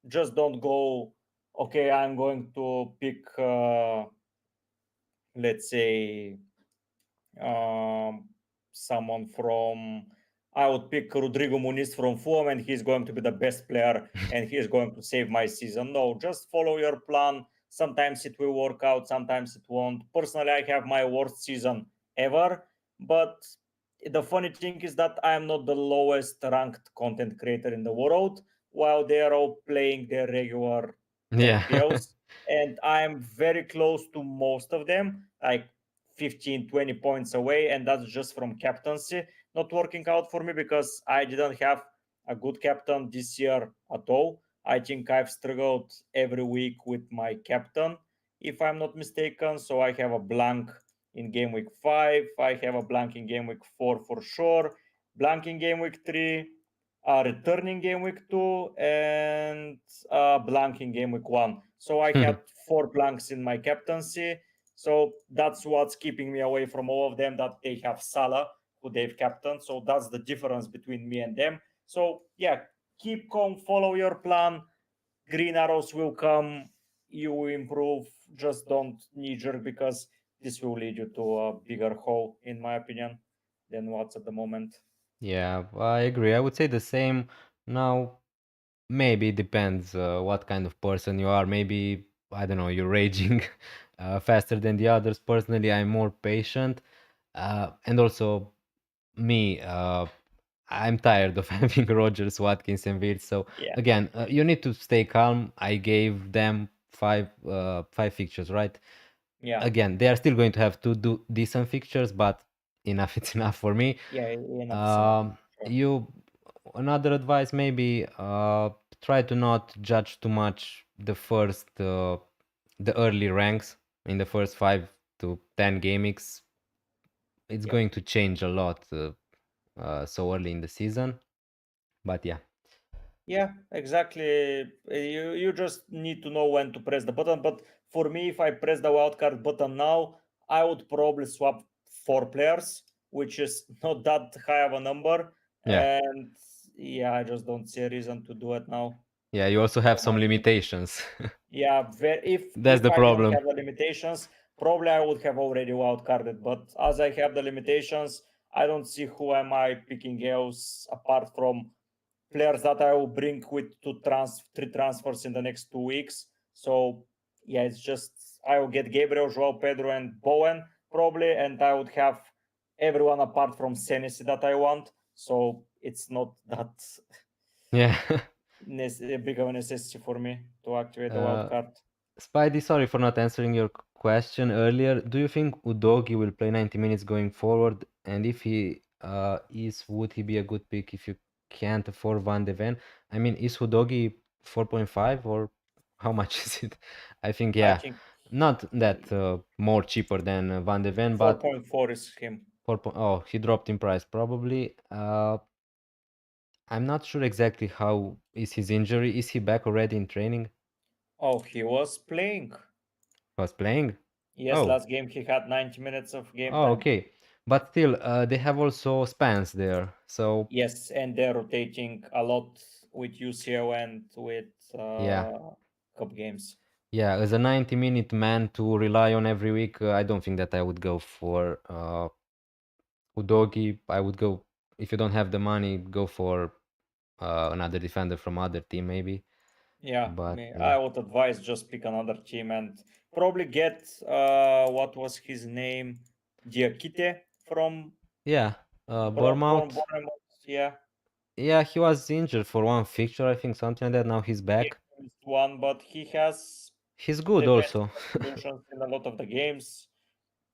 just don't go, okay, I'm going to pick, let's say, um, someone from. I would pick Rodrigo Muniz from Fulham, and he's going to be the best player, and he's going to save my season. No, just follow your plan. Sometimes it will work out, sometimes it won't. Personally, I have my worst season ever, but the funny thing is that I am not the lowest ranked content creator in the world, while they are all playing their regular Yeah. FPLs, and I am very close to most of them. Like 15, 20 points away, and that's just from captaincy not working out for me because I didn't have a good captain this year at all. I think I've struggled every week with my captain, if I'm not mistaken. So I have a blank in game week 5, I have a blank in game week 4 for sure, blank in game week 3, returning game week 2, and blank in game week 1. So I had 4 blanks in my captaincy, so that's what's keeping me away from all of them, that they have Salah, who they've captained. So that's the difference between me and them. So yeah, keep calm, follow your plan. Green arrows will come. You will improve. Just don't knee jerk because this will lead you to a bigger hole, in my opinion, than what's at the moment. Yeah, I agree. I would say the same. Now, maybe it depends what kind of person you are. Maybe, I don't know, you're raging faster than the others. Personally, I'm more patient. And also, me, I'm tired of having Rogers, Watkins, and Wirtz. So Yeah, again, you need to stay calm. I gave them five fixtures, right? yeah, Again, they are still going to have to do decent fixtures, but enough, it's enough for me. yeah. Enough is enough. Um, Sure. you Another advice maybe try to not judge too much the first the early ranks in the first 5 to 10 game weeks, it's Yeah. going to change a lot so early in the season. But yeah, Yeah, exactly. You just need to know when to press the button. But for me, if I press the wildcard button now, I would probably swap 4 players, which is not that high of a number. yeah, And yeah, I just don't see a reason to do it now. yeah. You also have For some my team. limitations. Yeah, That's if the I didn't problem. have the limitations, probably I would have already wildcarded. But as I have the limitations, I don't see who am I picking else apart from players that I will bring with 3 transfers in the next 2 weeks. So yeah, it's just I will get Gabriel, Joao Pedro, and Bowen probably, and I would have everyone apart from Senesi that I want. So it's not that Yeah. big of a necessity for me to activate the Uh, wild card. Spidey, sorry for not answering your question earlier. Do you think Udogi will play 90 minutes going forward? And if he is, would he be a good pick if you can't afford Van de Ven? I mean, is Udogi 4.5 or how much is it? I think, I yeah, think not that more cheaper than Van de Ven, but 4.4 is him. oh, he dropped in price probably. I'm not sure exactly how is his injury. Is he back already in training? Oh, he was playing. Was playing? Yes, Oh. last game he had 90 minutes of game Oh, time. okay. But still, they have also spans there. So, Yes, and they're rotating a lot with UCL and with yeah. cup games. Yeah, as a 90-minute man to rely on every week, I don't think that I would go for Udogi. I would go, if you don't have the money, go for another defender from other team maybe. Yeah, But I yeah. would advise just pick another team and probably get what was his name, Diakite from Yeah, From Bournemouth. Bournemouth. Yeah, Yeah, he was injured for one fixture, I think, something like that. Now he's he back. missed one, but he has He's good defensive also. contributions in a lot of the games.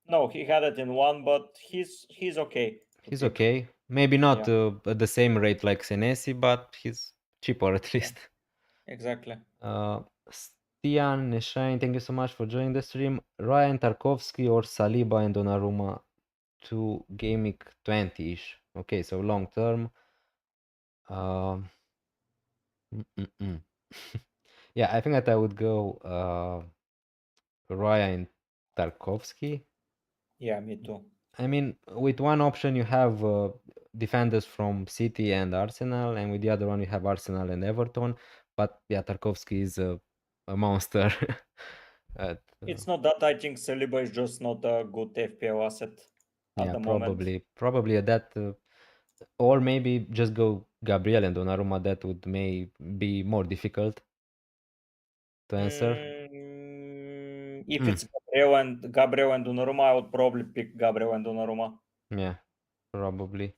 No, he had it in one, but he's okay to He's pick. okay. Maybe not Yeah, at the same rate like Senesi, but he's cheaper at yeah, least. exactly. Stian Neshine, thank you so much for joining the stream. Ryan Tarkovsky or Saliba and Donnarumma to Gameweek 20-ish. Okay, so long term. Um, mm, mm, mm. Yeah, I think that I would go Ryan Tarkovsky. Yeah, me too. I mean, with one option you have defenders from City and Arsenal, and with the other one you have Arsenal and Everton. But yeah, Tarkovsky is a monster. At, It's not that I think Saliba is just not a good FPL asset at yeah, the moment. probably at that, or maybe just go Gabriel and Donnarumma. That would may be more difficult to answer. If Mm, it's Gabriel and Donnarumma, I would probably pick Gabriel and Donnarumma. yeah, probably.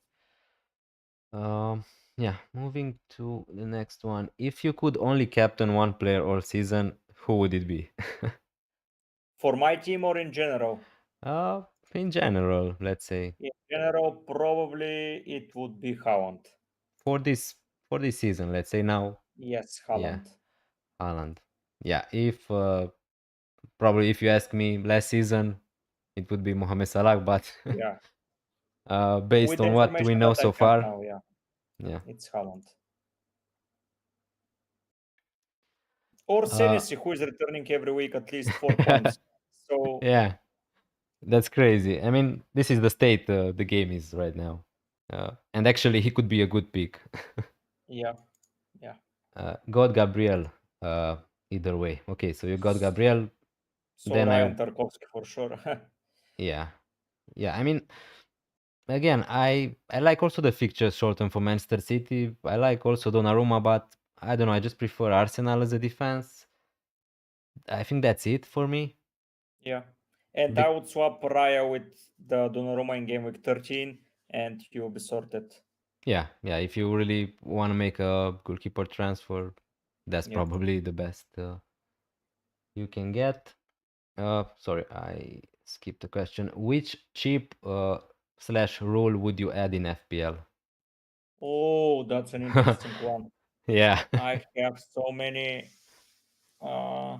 Um, yeah, moving to the next one. If you could only captain one player all season, who would it be? For my team or in general? Uh, in general, let's say In general, probably it would be Haaland. for this for this season, let's say now, Yes, yeah, Haaland. Haaland. Yeah, if probably if you ask me last season, it would be Mohamed Salah, but Yeah. based With the on what we information know that I so have far, now, yeah, yeah. it's Haaland. Or Uh, Senesi, who is returning every week at least 4 points. So yeah, that's crazy. I mean, this is the state the game is right now, and actually he could be a good pick. yeah, yeah. Got Gabriel. Uh, either way. Okay, so you got Gabriel. So Then I Ryan Tarkovsky for sure. yeah. Yeah, I mean, again, I like also the fixtures shortened for Manchester City. I like also Donnarumma, but I don't know. I just prefer Arsenal as a defense. I think that's it for me. Yeah. And I Be- would swap Raya with the Donnarumma in game week 13 and you'll be sorted. yeah, yeah. If you really want to make a goalkeeper transfer, that's Yeah. probably the best you can get. Sorry, I skipped the question. Which cheap slash rule would you add in FPL? Oh, that's an interesting one. Yeah. I have so many. Uh,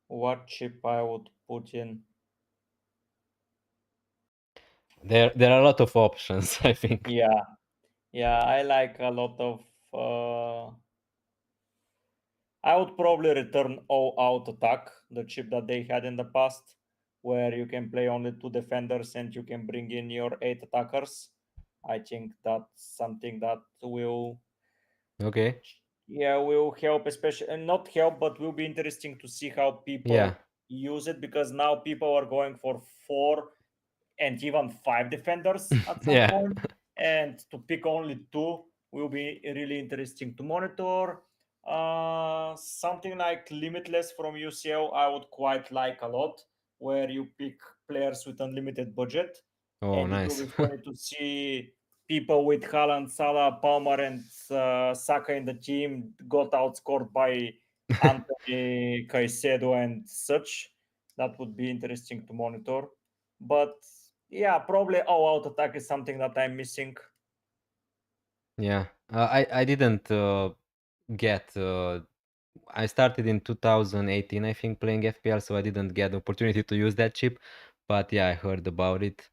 What chip I would put in? There are a lot of options, I think. Yeah, I like a lot of. I would probably return all out attack, the chip that they had in the past, where you can play only 2 defenders and you can bring in your 8 attackers. I think that's something that will, Okay. will help, especially, and not help, but will be interesting to see how people Yeah. use it, because now people are going for 4 and even 5 defenders at some Yeah. point, and to pick only 2 will be really interesting to monitor. Something like Limitless from UCL I would quite like a lot, where you pick players with unlimited budget, Oh, and it will nice. be funny to see people with Haaland, Salah, Palmer, and Saka in the team got outscored by Anthony Caicedo and such. That would be interesting to monitor. But yeah, probably all out attack is something that I'm missing. Yeah. I didn't get I started in 2018, I think, playing FPL, so I didn't get the opportunity to use that chip. But yeah, I heard about it.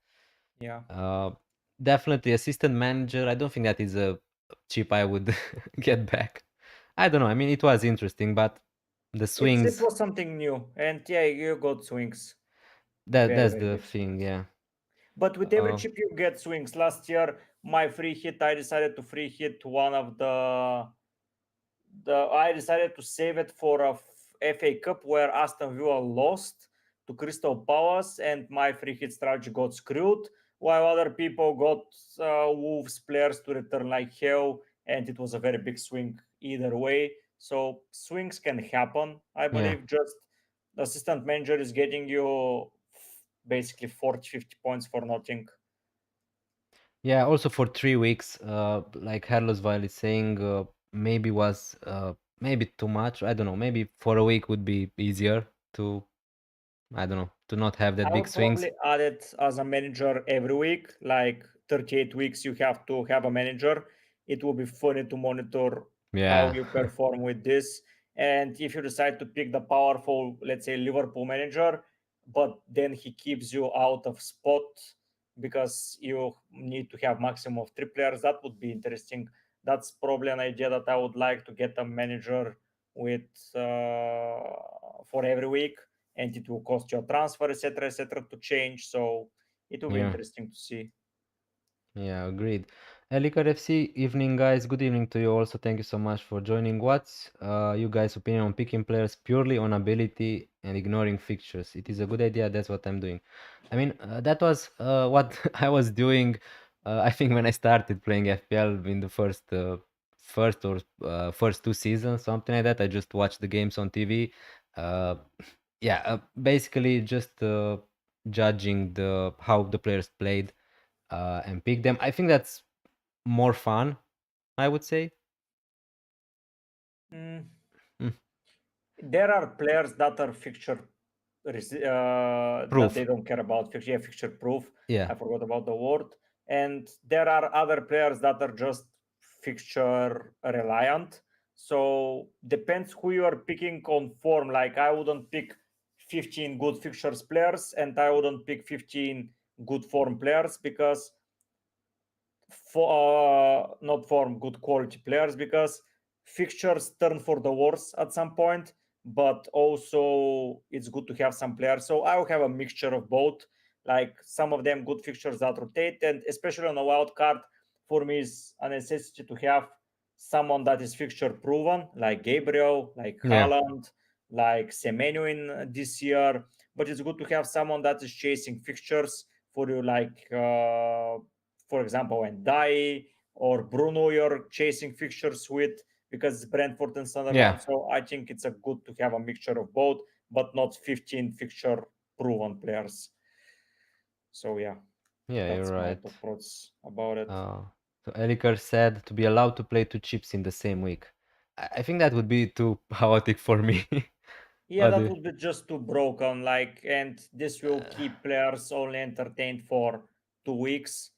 Yeah. Uh, Definitely assistant manager. I don't think that is a chip I would get back. I don't know. I mean, it was interesting, but the It swings, was something new, and yeah, you got swings. that's Very the big thing. swings. Yeah. But with every Uh, chip you get swings. Last year, my free hit, I decided to free hit one of the I decided to save it for a FA Cup where Aston Villa lost to Crystal Palace, and my free hit strategy got screwed, while other people got Wolves players to return like hell, and it was a very big swing either way. So swings can happen. I yeah. believe just the assistant manager is getting you basically 40, 50 points for nothing. Yeah. Also for 3 weeks, like Carlos Weil is saying, maybe was maybe too much. I don't know. Maybe for a week would be easier to, I don't know, to not have that I big would swings. probably add it as a manager every week, like 38 weeks you have to have a manager. It will be funny to monitor how Yeah. you perform with this. And if you decide to pick the powerful, let's say, Liverpool manager, but then he keeps you out of spot because you need to have maximum of 3 players, that would be interesting. That's probably an idea that I would like to get a manager with for every week, and it will cost you a transfer, etc., to change. So it will be Yeah. interesting to see. Yeah, agreed. Elikar FC, evening guys. Good evening to you also. Thank you so much for joining. What's you guys' opinion on picking players purely on ability and ignoring fixtures? It is a good idea. That's what I'm doing. I mean, that was what I was doing. I think when I started playing FPL in the first 2 seasons, something like that. I just watched the games on TV. Uh, yeah, basically just judging the how the players played and pick them. I think that's more fun, I would say. Mm, Mm, there are players that are that they Proof. don't care about fixture, yeah, fixture proof. Yeah. I forgot about the word. And there are other players that are just fixture reliant. So depends who you are picking on form. Like I wouldn't pick 15 good fixtures players, and I wouldn't pick 15 good form players, because for not form good quality players, because fixtures turn for the worse at some point, but also it's good to have some players. So I will have a mixture of both, like some of them good fixtures that rotate, and especially on a wild card, for me is a necessity to have someone that is fixture proven, like Gabriel, like Yeah. Haaland, like Semenyo in this year. But it's good to have someone that is chasing fixtures for you, like for example, and Dai or Bruno you're chasing fixtures with, because it's Brentford and Yeah. Sunderland. So I think it's a good to have a mixture of both, but not 15 fixture proven players. So yeah, Yeah, you're that's my right. thoughts about it. Uh, so Elikar said to be allowed to play 2 chips in the same week. I think that would be too chaotic for me. Yeah, What do that you- would be just too broken. Like, and this will uh, keep players only entertained for 2 weeks.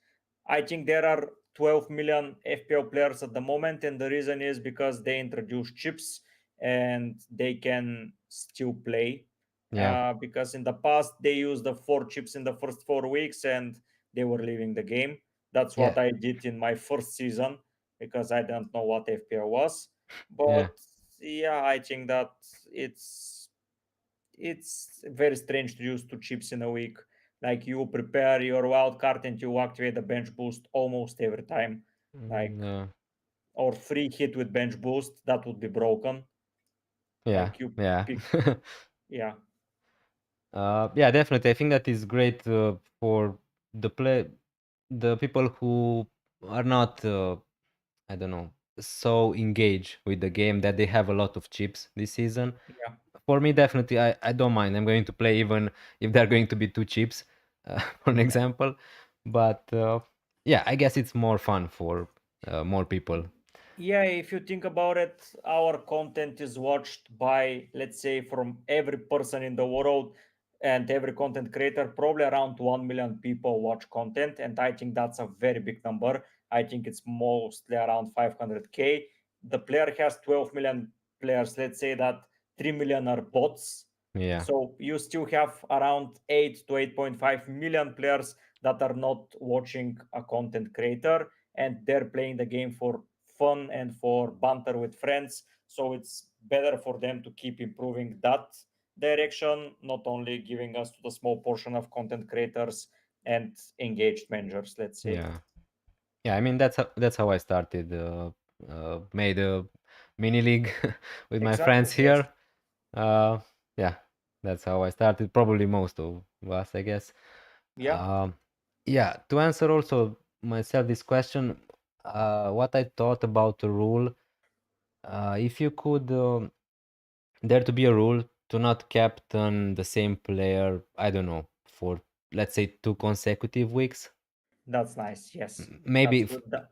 I think there are 12 million FPL players at the moment, and the reason is because they introduced chips and they can still play. Yeah. Because in the past they used the 4 chips in the first 4 weeks and they were leaving the game. That's Yeah. what I did in my first season because I didn't know what FPL was. Yeah. But yeah, I think that it's it's very strange to use 2 chips in a week. Like you prepare your wild card and you activate the bench boost almost every time. Like Yeah. or free hit with bench boost, that would be broken. Yeah. Like you Yeah. pick, yeah, Yeah, definitely. I think that is great for the people who are not, I don't know, so engaged with the game that they have a lot of chips this season. yeah, For me, definitely, I don't mind. I'm going to play even if they're going to be 2 chips, for an yeah. example. But yeah, I guess it's more fun for more people. Yeah, if you think about it, our content is watched by, let's say, from every person in the world and every content creator, probably around 1 million people watch content. And I think that's a very big number. I think it's mostly around 500K. The player has 12 million players. Let's say that 3 million are bots. Yeah. So you still have around 8 to 8.5 million players that are not watching a content creator and they're playing the game for fun and for banter with friends. So it's better for them to keep improving that direction, not only giving us to the small portion of content creators and engaged managers, let's say. Yeah. Yeah, I mean that's how I started. Made a mini league with my Exactly. friends Yes. here. Uh, yeah, that's how I started. Probably most of us, I guess. Yeah. Um, yeah, to answer also myself this question, what I thought about the rule, if you could, dare to be a rule to not captain the same player, I don't know, for let's say 2 consecutive weeks. That's nice. Yes. Maybe That's good.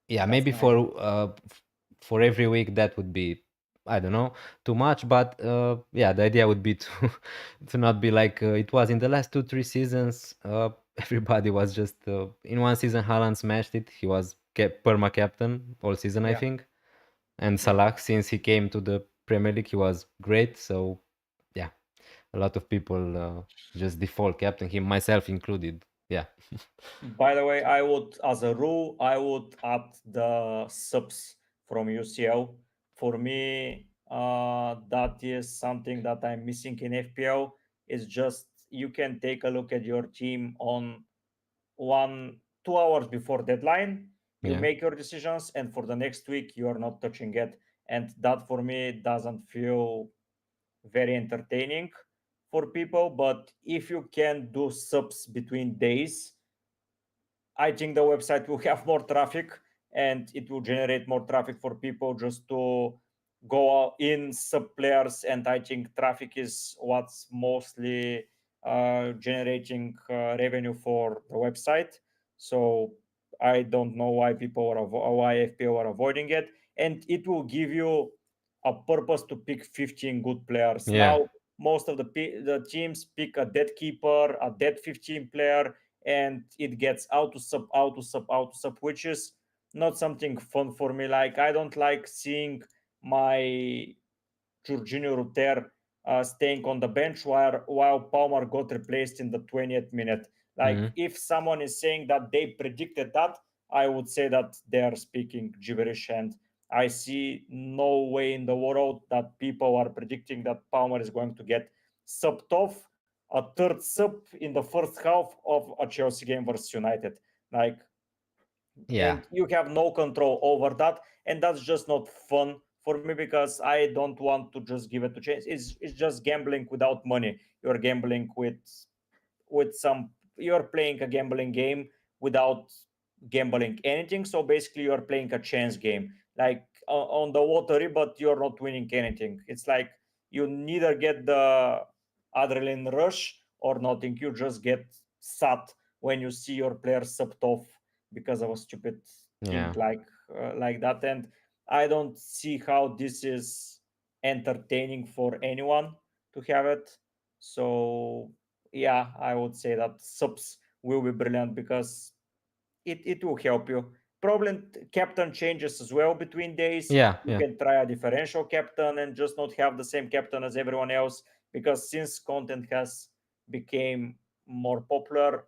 yeah, That's maybe nice. for every week that would be, I don't know, too much, but yeah, the idea would be to to not be like it was in the last 2 3 seasons. Everybody was just in one season. Haaland smashed it. He was perma captain all season, I Yeah. think. And Yeah. Salah, since he came to the Premier League, he was great. So yeah, a lot of people just default captain him, myself included. Yeah. By the way, I would, as a rule, I would add the subs from UCL. For me, that is something that I'm missing in FPL. It's just you can take a look at your team on 2 hours before deadline. You Yeah. make your decisions, and for the next week, you are not touching it. And that for me doesn't feel very entertaining for people. But if you can do subs between days, I think the website will have more traffic and it will generate more traffic for people just to go in sub players. And I think traffic is what's mostly generating revenue for the website. So I don't know why people are why FPO are avoiding it, and it will give you a purpose to pick 15 good players. Yeah. Now most of the teams pick a dead keeper, a dead 15 player, and it gets auto sub, auto sub, auto sub, which is not something fun for me. Like I don't like seeing my Jorginho Ruter staying on the bench while Palmer got replaced in the 20th minute. Like Mhm. if someone is saying that they predicted that, I would say that they are speaking gibberish, and I see no way in the world that people are predicting that Palmer is going to get subbed off a third sub in the first half of a Chelsea game versus United. Like, Yeah. and you have no control over that, and that's just not fun for me because I don't want to just give it to chance. It's just gambling without money. You're gambling with some, you're playing a gambling game without gambling anything. So basically you're playing a chance game, like on the lottery, but you're not winning anything. It's like you neither get the adrenaline rush or nothing. You just get sad when you see your player subbed off because of a stupid thing Yeah. like that. And I don't see how this is entertaining for anyone to have it. So yeah, I would say that subs will be brilliant because it will help you. Probably captain changes as well between days. Yeah, You yeah. can try a differential captain and just not have the same captain as everyone else, because since content has became more popular,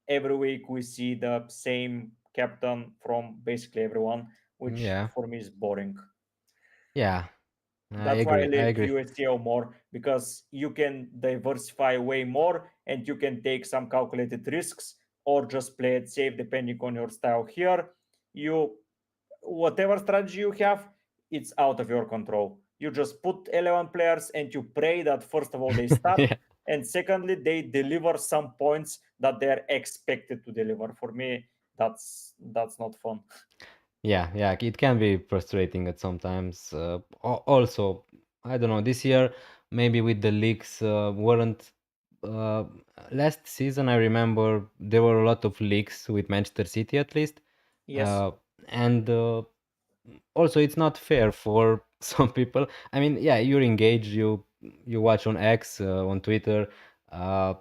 every week we see the same captain from basically everyone, which Yeah. for me is boring. Yeah. I That's why I agree. I like agree. USTL more, because you can diversify way more and you can take some calculated risks or just play it safe depending on your style. Here, you whatever strategy you have, it's out of your control. You just put 11 players and you pray that first of all they start, Yeah. and secondly they deliver some points that they're expected to deliver. For me, that's not fun. Yeah, yeah, it can be frustrating at sometimes. Also, I don't know, this year maybe with the leaks weren't uh, last season I remember there were a lot of leaks with Manchester City at least. Yes, Uh, and also it's not fair for some people. I mean, yeah, you're engaged, you watch on X, on Twitter, uh,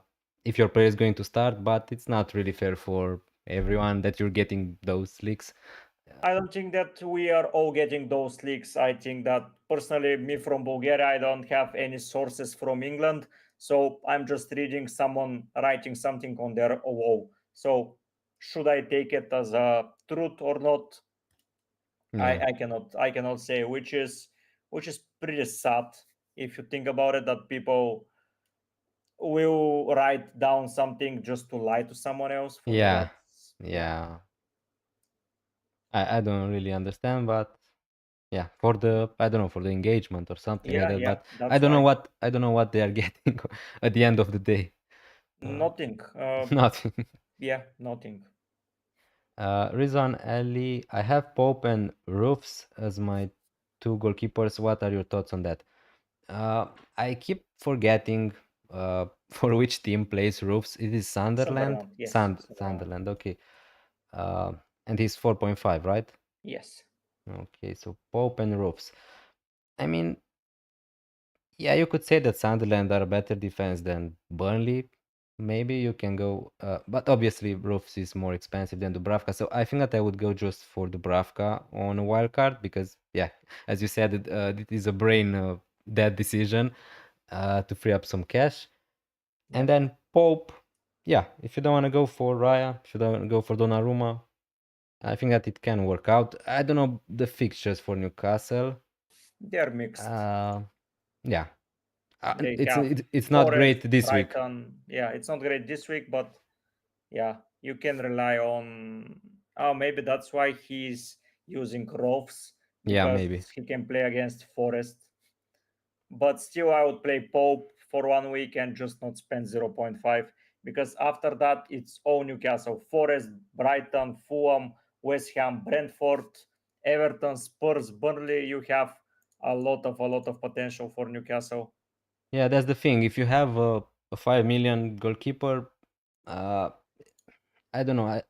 if your player is going to start, but it's not really fair for everyone that you're getting those leaks. I don't think that we are all getting those leaks. I think that personally, me from Bulgaria, I don't have any sources from England. So I'm just reading someone writing something on their wall. So should I take it as a truth or not? I, Yeah. I cannot I cannot say, which is pretty sad if you think about it, that people will write down something just to lie to someone else. For me, Yeah, that's, yeah. yeah. I don't really understand, but yeah, for the I don't know, for the engagement or something like Yeah, that. yeah, But that's why. I don't know what they are getting at the end of the day. Uh, Nothing. Nothing. Yeah, nothing. Rizwan Ali, I have Pope and Roofs as my two goalkeepers. What are your thoughts on that? I keep forgetting for which team plays Roofs. It is Sunderland. Sunderland, yes. Sunderland. Sunderland. Okay. Uh, and he's 4.5, right? Yes. Okay, so Pope and Roofs. I mean, yeah, you could say that Sunderland are a better defense than Burnley. Maybe you can go, but obviously Roofs is more expensive than Dubravka. So I think that I would go just for Dubravka on a wild card because, yeah, as you said, it is a brain dead decision to free up some cash. And Yep. then Pope, yeah, if you don't want to go for Raya, if you don't want to go for Donnarumma, I think that it can work out. I don't know the fixtures for Newcastle. They're mixed. Uh, yeah, They it's have it's not Forest, great this week. Brighton. Yeah, it's not great this week, but yeah, you can rely on. Oh, maybe that's why he's using Rovs, Yeah, because maybe. he can play against Forest. But still, I would play Pope for 1 week and just not spend 0.5, because after that it's all Newcastle: Forest, Brighton, Fulham, West Ham, Brentford, Everton, Spurs, Burnley. You have a lot of potential for Newcastle. Yeah, that's the thing. If you have a 5 million goalkeeper, uh, I don't know.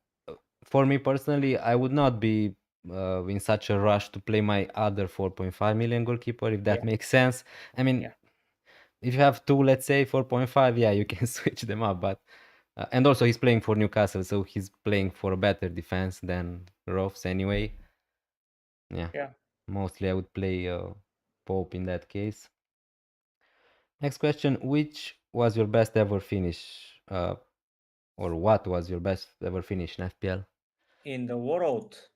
For me personally, I would not be in such a rush to play my other 4.5 million goalkeeper, if that Yeah, makes sense. I mean, yeah, if you have two, let's say 4.5, yeah, you can switch them up. But and also he's playing for Newcastle, so he's playing for a better defense than Rofs anyway. Yeah, yeah. mostly I would play Pope in that case. Next question: which was your best ever finish, or what was your best ever finish in FPL? In the world,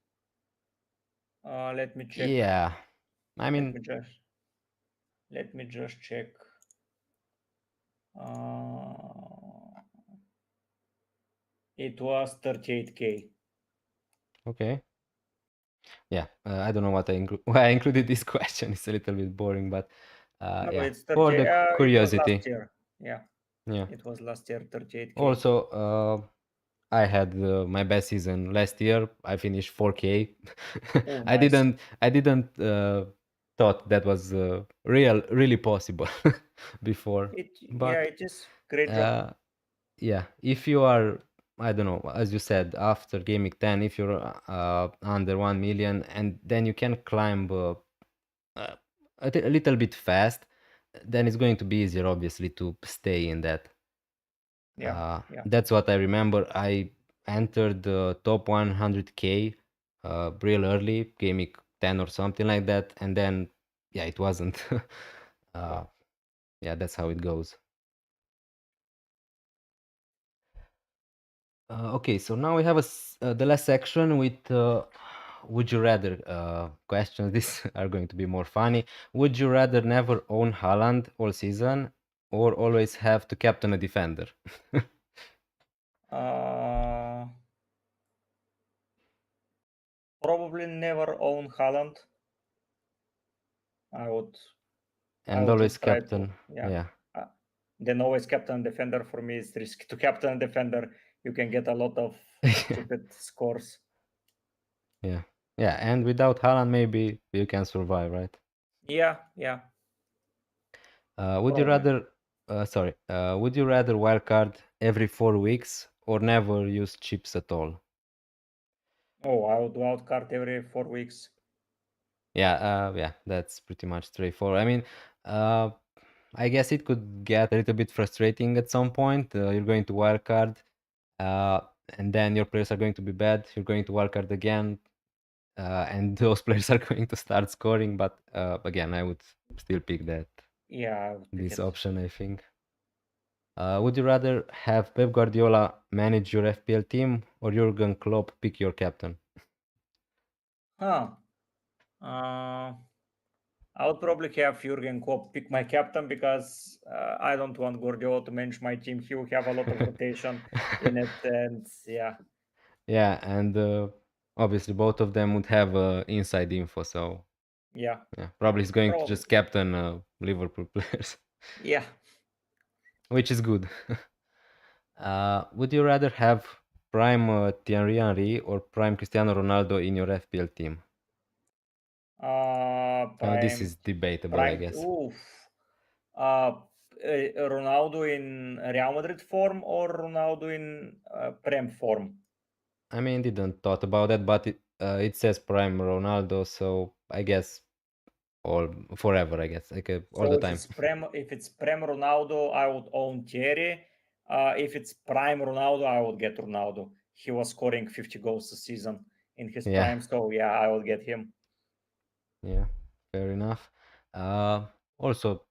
let me check. Yeah, I Let mean, me just let me just check. Uh, it was 38K. okay. Yeah, I don't know what why I included this question. It's a little bit boring, but No, yeah, it's for 30. the It was last curiosity. year. Yeah, Yeah. it was last year, 38K. Also, I had my best season last year. I finished 4K. Oh, nice. I didn't thought that was really possible before. Yeah, But it is great job. uh, yeah, if you are, I don't know, as you said, after Gameweek 10, if you're under 1 million, and then you can climb uh, a little bit fast, then it's going to be easier, obviously, to stay in that. Yeah, yeah. That's what I remember. I entered the top 100K real early, Gameweek 10 or something like that, and then yeah, it wasn't. Yeah, that's how it goes. Okay, so now we have the last section with would you rather questions. These are going to be more funny. Would you rather never own Haaland all season or always have to captain a defender? Probably never own Haaland. I would And always just try to, captain. Yeah. then always captain defender. For me, it's risky to captain defender. You can get a lot of stupid scores. Yeah. Yeah, and without Haaland, maybe you can survive, right? Yeah. Would you Probably. rather, would you rather wildcard every 4 weeks or never use chips at all? Oh, I would wildcard every 4 weeks. Yeah, that's pretty much straightforward. I mean, I guess it could get a little bit frustrating at some point. You're going to wildcard, uh, and then your players are going to be bad. You're going to wildcard again, and those players are going to start scoring. But again, I would still pick Yeah, I would pick this it. option, I think. Would you rather have Pep Guardiola manage your FPL team or Jurgen Klopp pick your captain? Huh. I would probably have Jurgen Klopp pick my captain because I don't want Guardiola to manage my team. He will have a lot of rotation in it, and yeah. Yeah, and obviously both of them would have inside info, so Yeah. yeah, probably he's going to Probably. just captain Liverpool players, Yeah. which is good. Would you rather have prime Thierry Henry or prime Cristiano Ronaldo in your FPL team? This is debatable, I guess. Oof. Ronaldo in Real Madrid form or Ronaldo in Prem form? I mean, didn't thought about that, but it says prime Ronaldo, so I guess all forever, I guess, like all the So time. if it's Prem Ronaldo, I would own Thierry. If it's Prime Ronaldo, I would get Ronaldo. He was scoring 50 goals a season in his Yeah. prime, so yeah, I would get him. Yeah, fair enough. Also,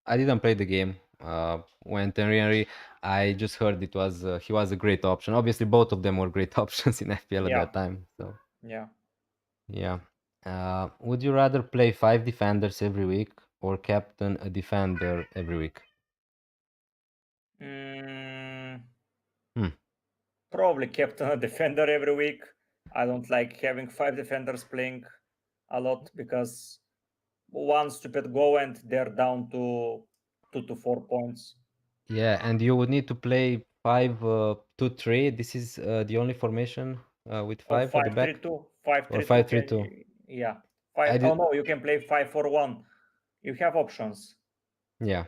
I didn't play the game. When Thierry Henry, I just heard it was he was a great option. Obviously, both of them were great options in FPL at Yeah. that time. So Yeah. yeah. Would you rather play 5 defenders every week or captain a defender every week? Mm, Hmm. Probably captain a defender every week. I don't like having 5 defenders playing a lot because one stupid goal and they're down to 2 to 4 points. Yeah, and you would need to play 5-2-3. This is the only formation with Or 5 at the back, 5-3-2. 5 or 3 2 5-3-2. yeah. I Oh did. no, you can play 5-4-1. You have options. Yeah.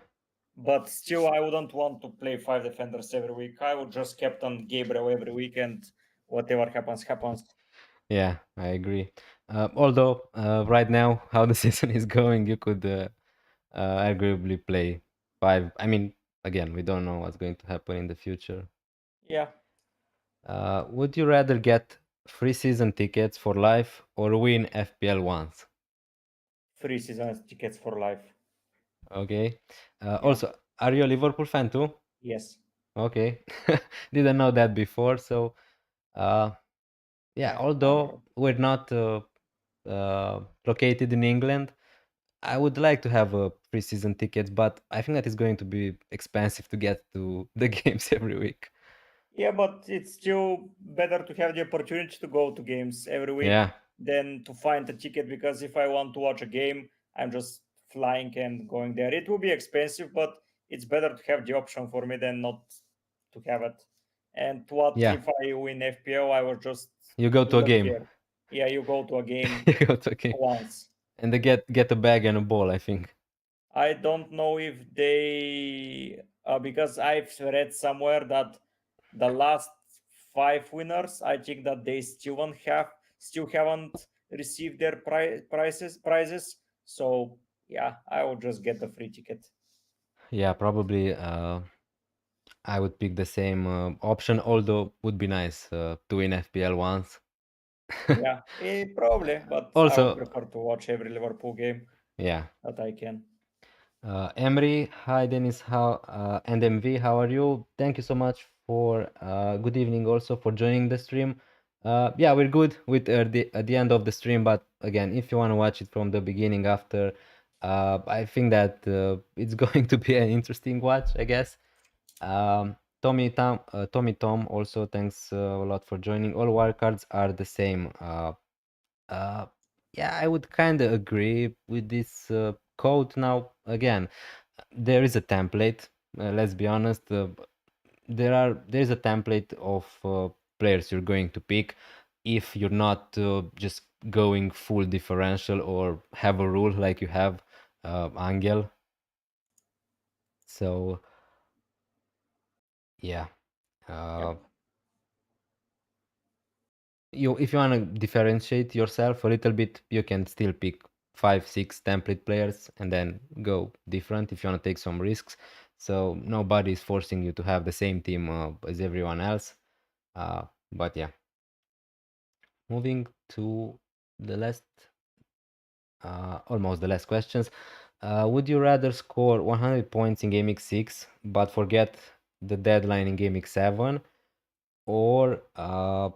But still, I wouldn't want to play 5 defenders every week. I would just captain Gabriel every week, and whatever happens, happens. Yeah, I agree. Although right now, how the season is going, you could arguably play 5. I mean, again, we don't know what's going to happen in the future. Yeah. Would you rather get free season tickets for life or win FPL once? Free season tickets for life. Okay. Also, are you a Liverpool fan too? Yes. Okay. Didn't know that before. So, yeah, although we're not located in England, I would like to have a pre-season tickets, but I think that is going to be expensive to get to the games every week. Yeah, but it's still better to have the opportunity to go to games every week Yeah, than to find a ticket, because if I want to watch a game, I'm just flying and going there. It will be expensive, but it's better to have the option for me than not to have it. And what yeah. if I win FPL? I will just You go to a don't game. care. Yeah, you go to a game You go to a game, once. and they get a bag and a ball, I think. I don't know if they because I've read somewhere that the last 5 winners, I think that they still haven't received their prizes. So yeah, I will just get the free ticket. Yeah, probably I would pick the same option, although would be nice to win FPL once. Yeah, probably, but I would Also, prefer to watch every Liverpool game yeah. that I can. Emery, hi Dennis, how and MV, how are you? Thank you so much for good evening also for joining the stream. Yeah, we're good with at the end of the stream, but again, if you want to watch it from the beginning after, I think that it's going to be an interesting watch, I guess. Tommy Tom also thanks a lot for joining. All wildcards are the same. Uh, yeah, I would kind of agree with this code. Now, again, there is a template. Let's be honest. There is a template of players you're going to pick. If you're not just going full differential or have a rule like you have Angel. So yeah. Uh, Yep. if you want to differentiate yourself a little bit, you can still pick 5 6 template players and then go different if you want to take some risks. So nobody is forcing you to have the same team as everyone else. But yeah, moving to the last almost the last questions. Would you rather score 100 points in Game Week 6 but forget the deadline in Game Week 7, or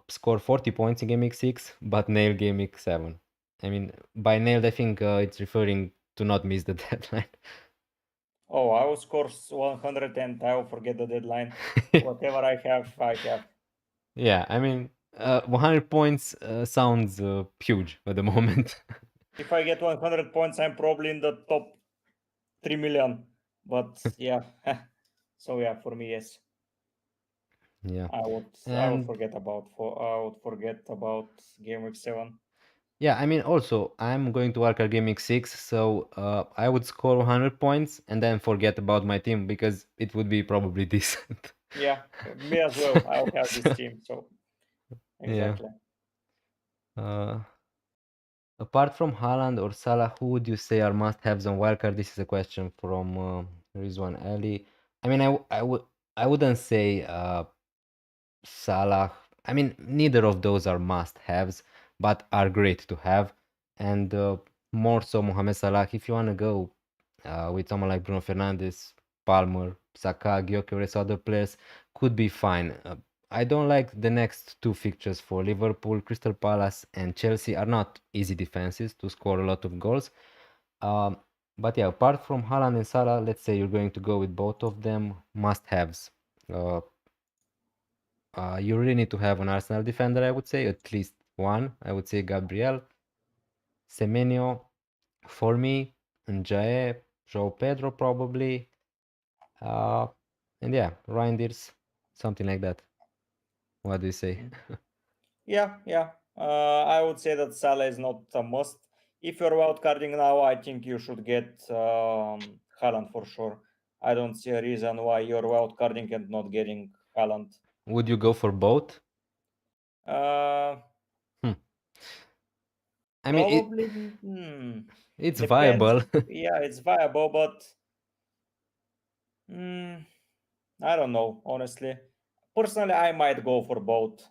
score 40 points in Game Week 6 but nail Game Week 7? I mean, by nailed, I think it's referring to not miss the deadline. Oh, I will score 100 and I will forget the deadline. Whatever I have, I have. Yeah, I mean, 100 points sounds huge at the moment. If I get 100 points, I'm probably in the top 3 million. But yeah, so yeah, for me, yes, Yeah. I would And forget about Game Week 7. yeah, I mean, also, I'm going to Wildcard Gaming 6, so I would score 100 points and then forget about my team because it would be probably decent. Yeah, me as well. I'll have this So, team. So yeah. exactly. Uh, Apart from Haaland or Salah, who would you say are must-haves on Wildcard? This is a question from Rizwan Ali. I mean, I wouldn't say Salah. I mean, neither of those are must-haves, but are great to have. And more so Mohamed Salah. If you want to go with someone like Bruno Fernandes, Palmer, Saka, Gyökeres, other players, could be fine. I don't like the next two fixtures for Liverpool. Crystal Palace and Chelsea are not easy defenses to score a lot of goals. Um, but yeah, apart from Haaland and Salah, let's say you're going to go with both of them, must-haves. Uh, you really need to have an Arsenal defender, I would say, at least one. I would say Gabriel, Semenyo, for me, Njae, João Pedro probably, uh, and yeah, Reinders, something like that. What do you say? Mm. Yeah. I would say that Salah is not a must. If you're wildcarding now, I think you should get Haaland for sure. I don't see a reason why you're wildcarding and not getting Haaland. Would you go for both? Uh, Hmm. I mean, Probably. it's Depends. viable. Yeah, it's viable, but mm, I don't know, honestly. Personally, I might go for both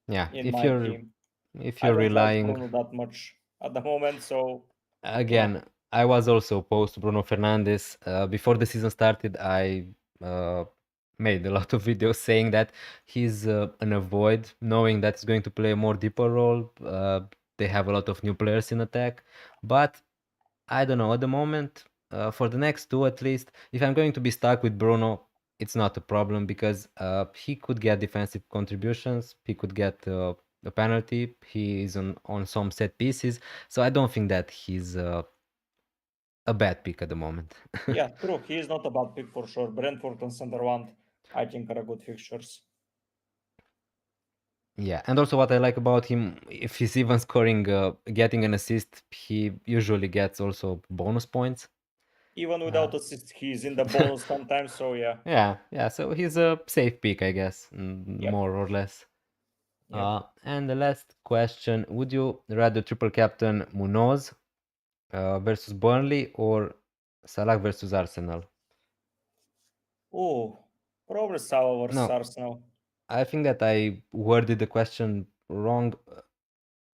Yeah, in if my you're team. if I you're don't like relying Bruno that much at the moment, so yeah. again, I was also opposed to Bruno Fernandes. Before the season started, I uh, made a lot of videos saying that he's an avoid, knowing that he's going to play a more deeper role. They have a lot of new players in attack, but I don't know at the moment. For the next two at least, if I'm going to be stuck with Bruno, it's not a problem because he could get defensive contributions. He could get a penalty. He is on some set pieces, so I don't think that he's a bad pick at the moment. Yeah, true. He is not a bad pick for sure. Brentford and Sunderland, I think, are good fixtures. Yeah, and also what I like about him, if he's even scoring, getting an assist, he usually gets also bonus points. Even Uh, without assist, he's in the bonus sometimes, so yeah. yeah, so he's a safe pick, I guess, Yep. more or less. Yep. And the last question, would you rather triple captain Munoz versus Burnley or Salah versus Arsenal? Oh, probably Salah versus No, Arsenal. I think that I worded the question wrong,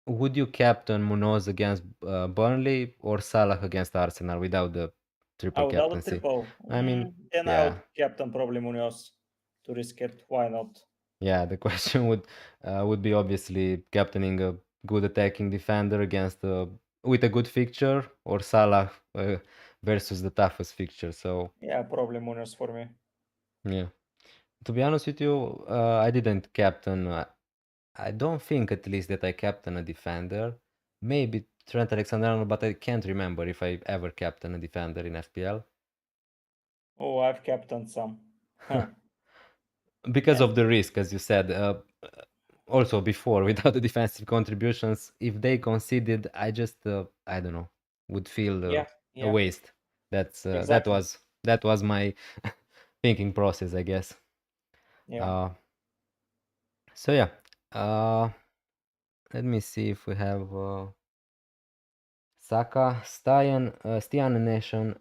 would you captain Munoz against Burnley or Salah against Arsenal without the triple Without the captaincy? triple. I mean, then I yeah. would captain probably Munoz to risk it. Why not? Yeah, the question would be obviously captaining a good attacking defender against with a good fixture, or Salah versus the toughest fixture. So Yeah, probably Munoz for me. yeah, to be honest with you, I didn't captain. I don't think, at least, that I captain a defender. Maybe Trent Alexander-Arnold, but I can't remember if I ever captain a defender in FPL. Oh, I've captained some. Huh. Because Yeah. of the risk, as you said. Also before, without the defensive contributions, if they conceded, I just I don't know, would feel Yeah, a yeah. waste. Exactly. That was my thinking process, I guess. Yeah. So yeah, let me see if we have Saka, Stian Nation.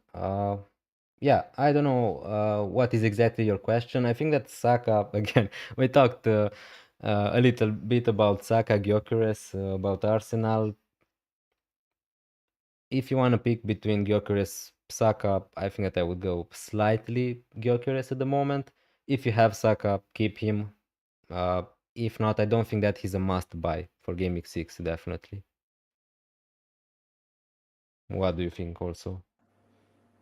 Yeah, I don't know what is exactly your question. I think that Saka, again, we talked a little bit about Saka, Gyökeres, about Arsenal. If you want to pick between Gyökeres, Saka, I think that I would go slightly Gyökeres at the moment. If you have Saka, keep him. Uh, if not, I don't think that he's a must buy for Gameweek 6, definitely. What do you think also?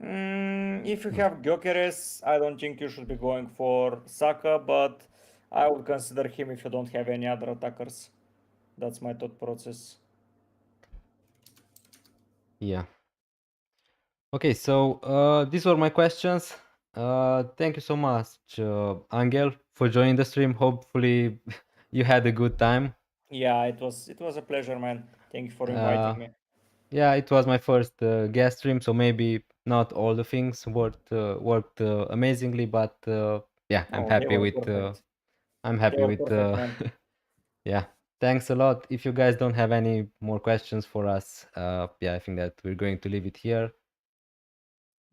If you have Gyökeres, I don't think you should be going for Saka, but I would consider him if you don't have any other attackers. That's my thought process. Yeah. Okay, so these were my questions. Thank you so much, Angel, for joining the stream. Hopefully, you had a good time. Yeah, it was a pleasure, man. Thank you for Uh, inviting me. yeah, it was my first guest stream, so maybe not all the things worked amazingly, but yeah, I'm Oh, they happy were with perfect. I'm They happy were with perfect, man. yeah. Thanks a lot. If you guys don't have any more questions for us, yeah, I think that we're going to leave it here.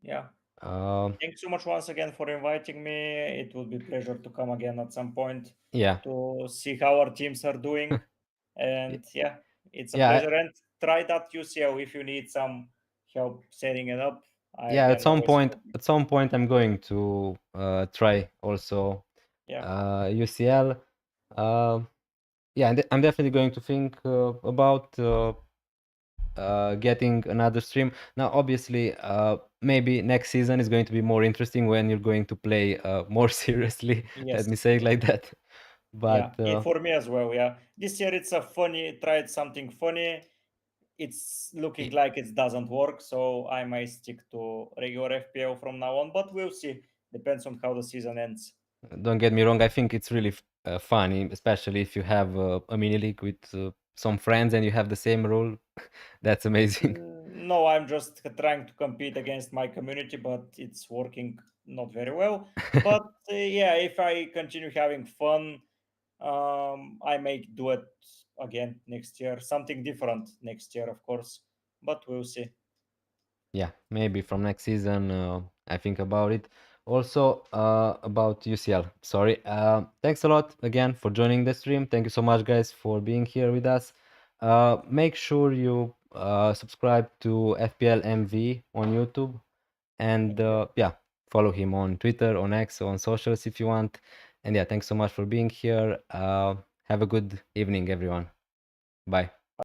Yeah. Uh, Thanks so much once again for inviting me. It would be a pleasure to come again at some point yeah, to see how our teams are doing. Y- And yeah, it's a yeah, pleasure. And try that UCL if you need some help setting it up. I yeah. can always help you. At some point, I'm going to try also Yeah. UCL. Yeah, and I'm definitely going to think about getting another stream. Now, obviously, maybe next season is going to be more interesting when you're going to play more seriously. Let me Yes. say it like that. Yeah. But For me as well. Yeah. This year it's a funny, tried something funny. It's looking like it doesn't work. So I might stick to regular FPL from now on, but we'll see. Depends on how the season ends. don't get me wrong, I think it's really funny, especially if you have a mini league with some friends and you have the same rule. That's amazing. No, I'm just trying to compete against my community, but it's working not very well. But yeah, if I continue having fun, I may do it again next year. Something different next year, of course, but we'll see. Yeah, maybe from next season, I think about it. Also, about UCL. Sorry. Thanks a lot again for joining the stream. Thank you so much, guys, for being here with us. Make sure you subscribe to FPL MV on YouTube, and Thank you. yeah, follow him on Twitter, on X, on socials if you want. And yeah, thanks so much for being here. Have a good evening, everyone. Bye.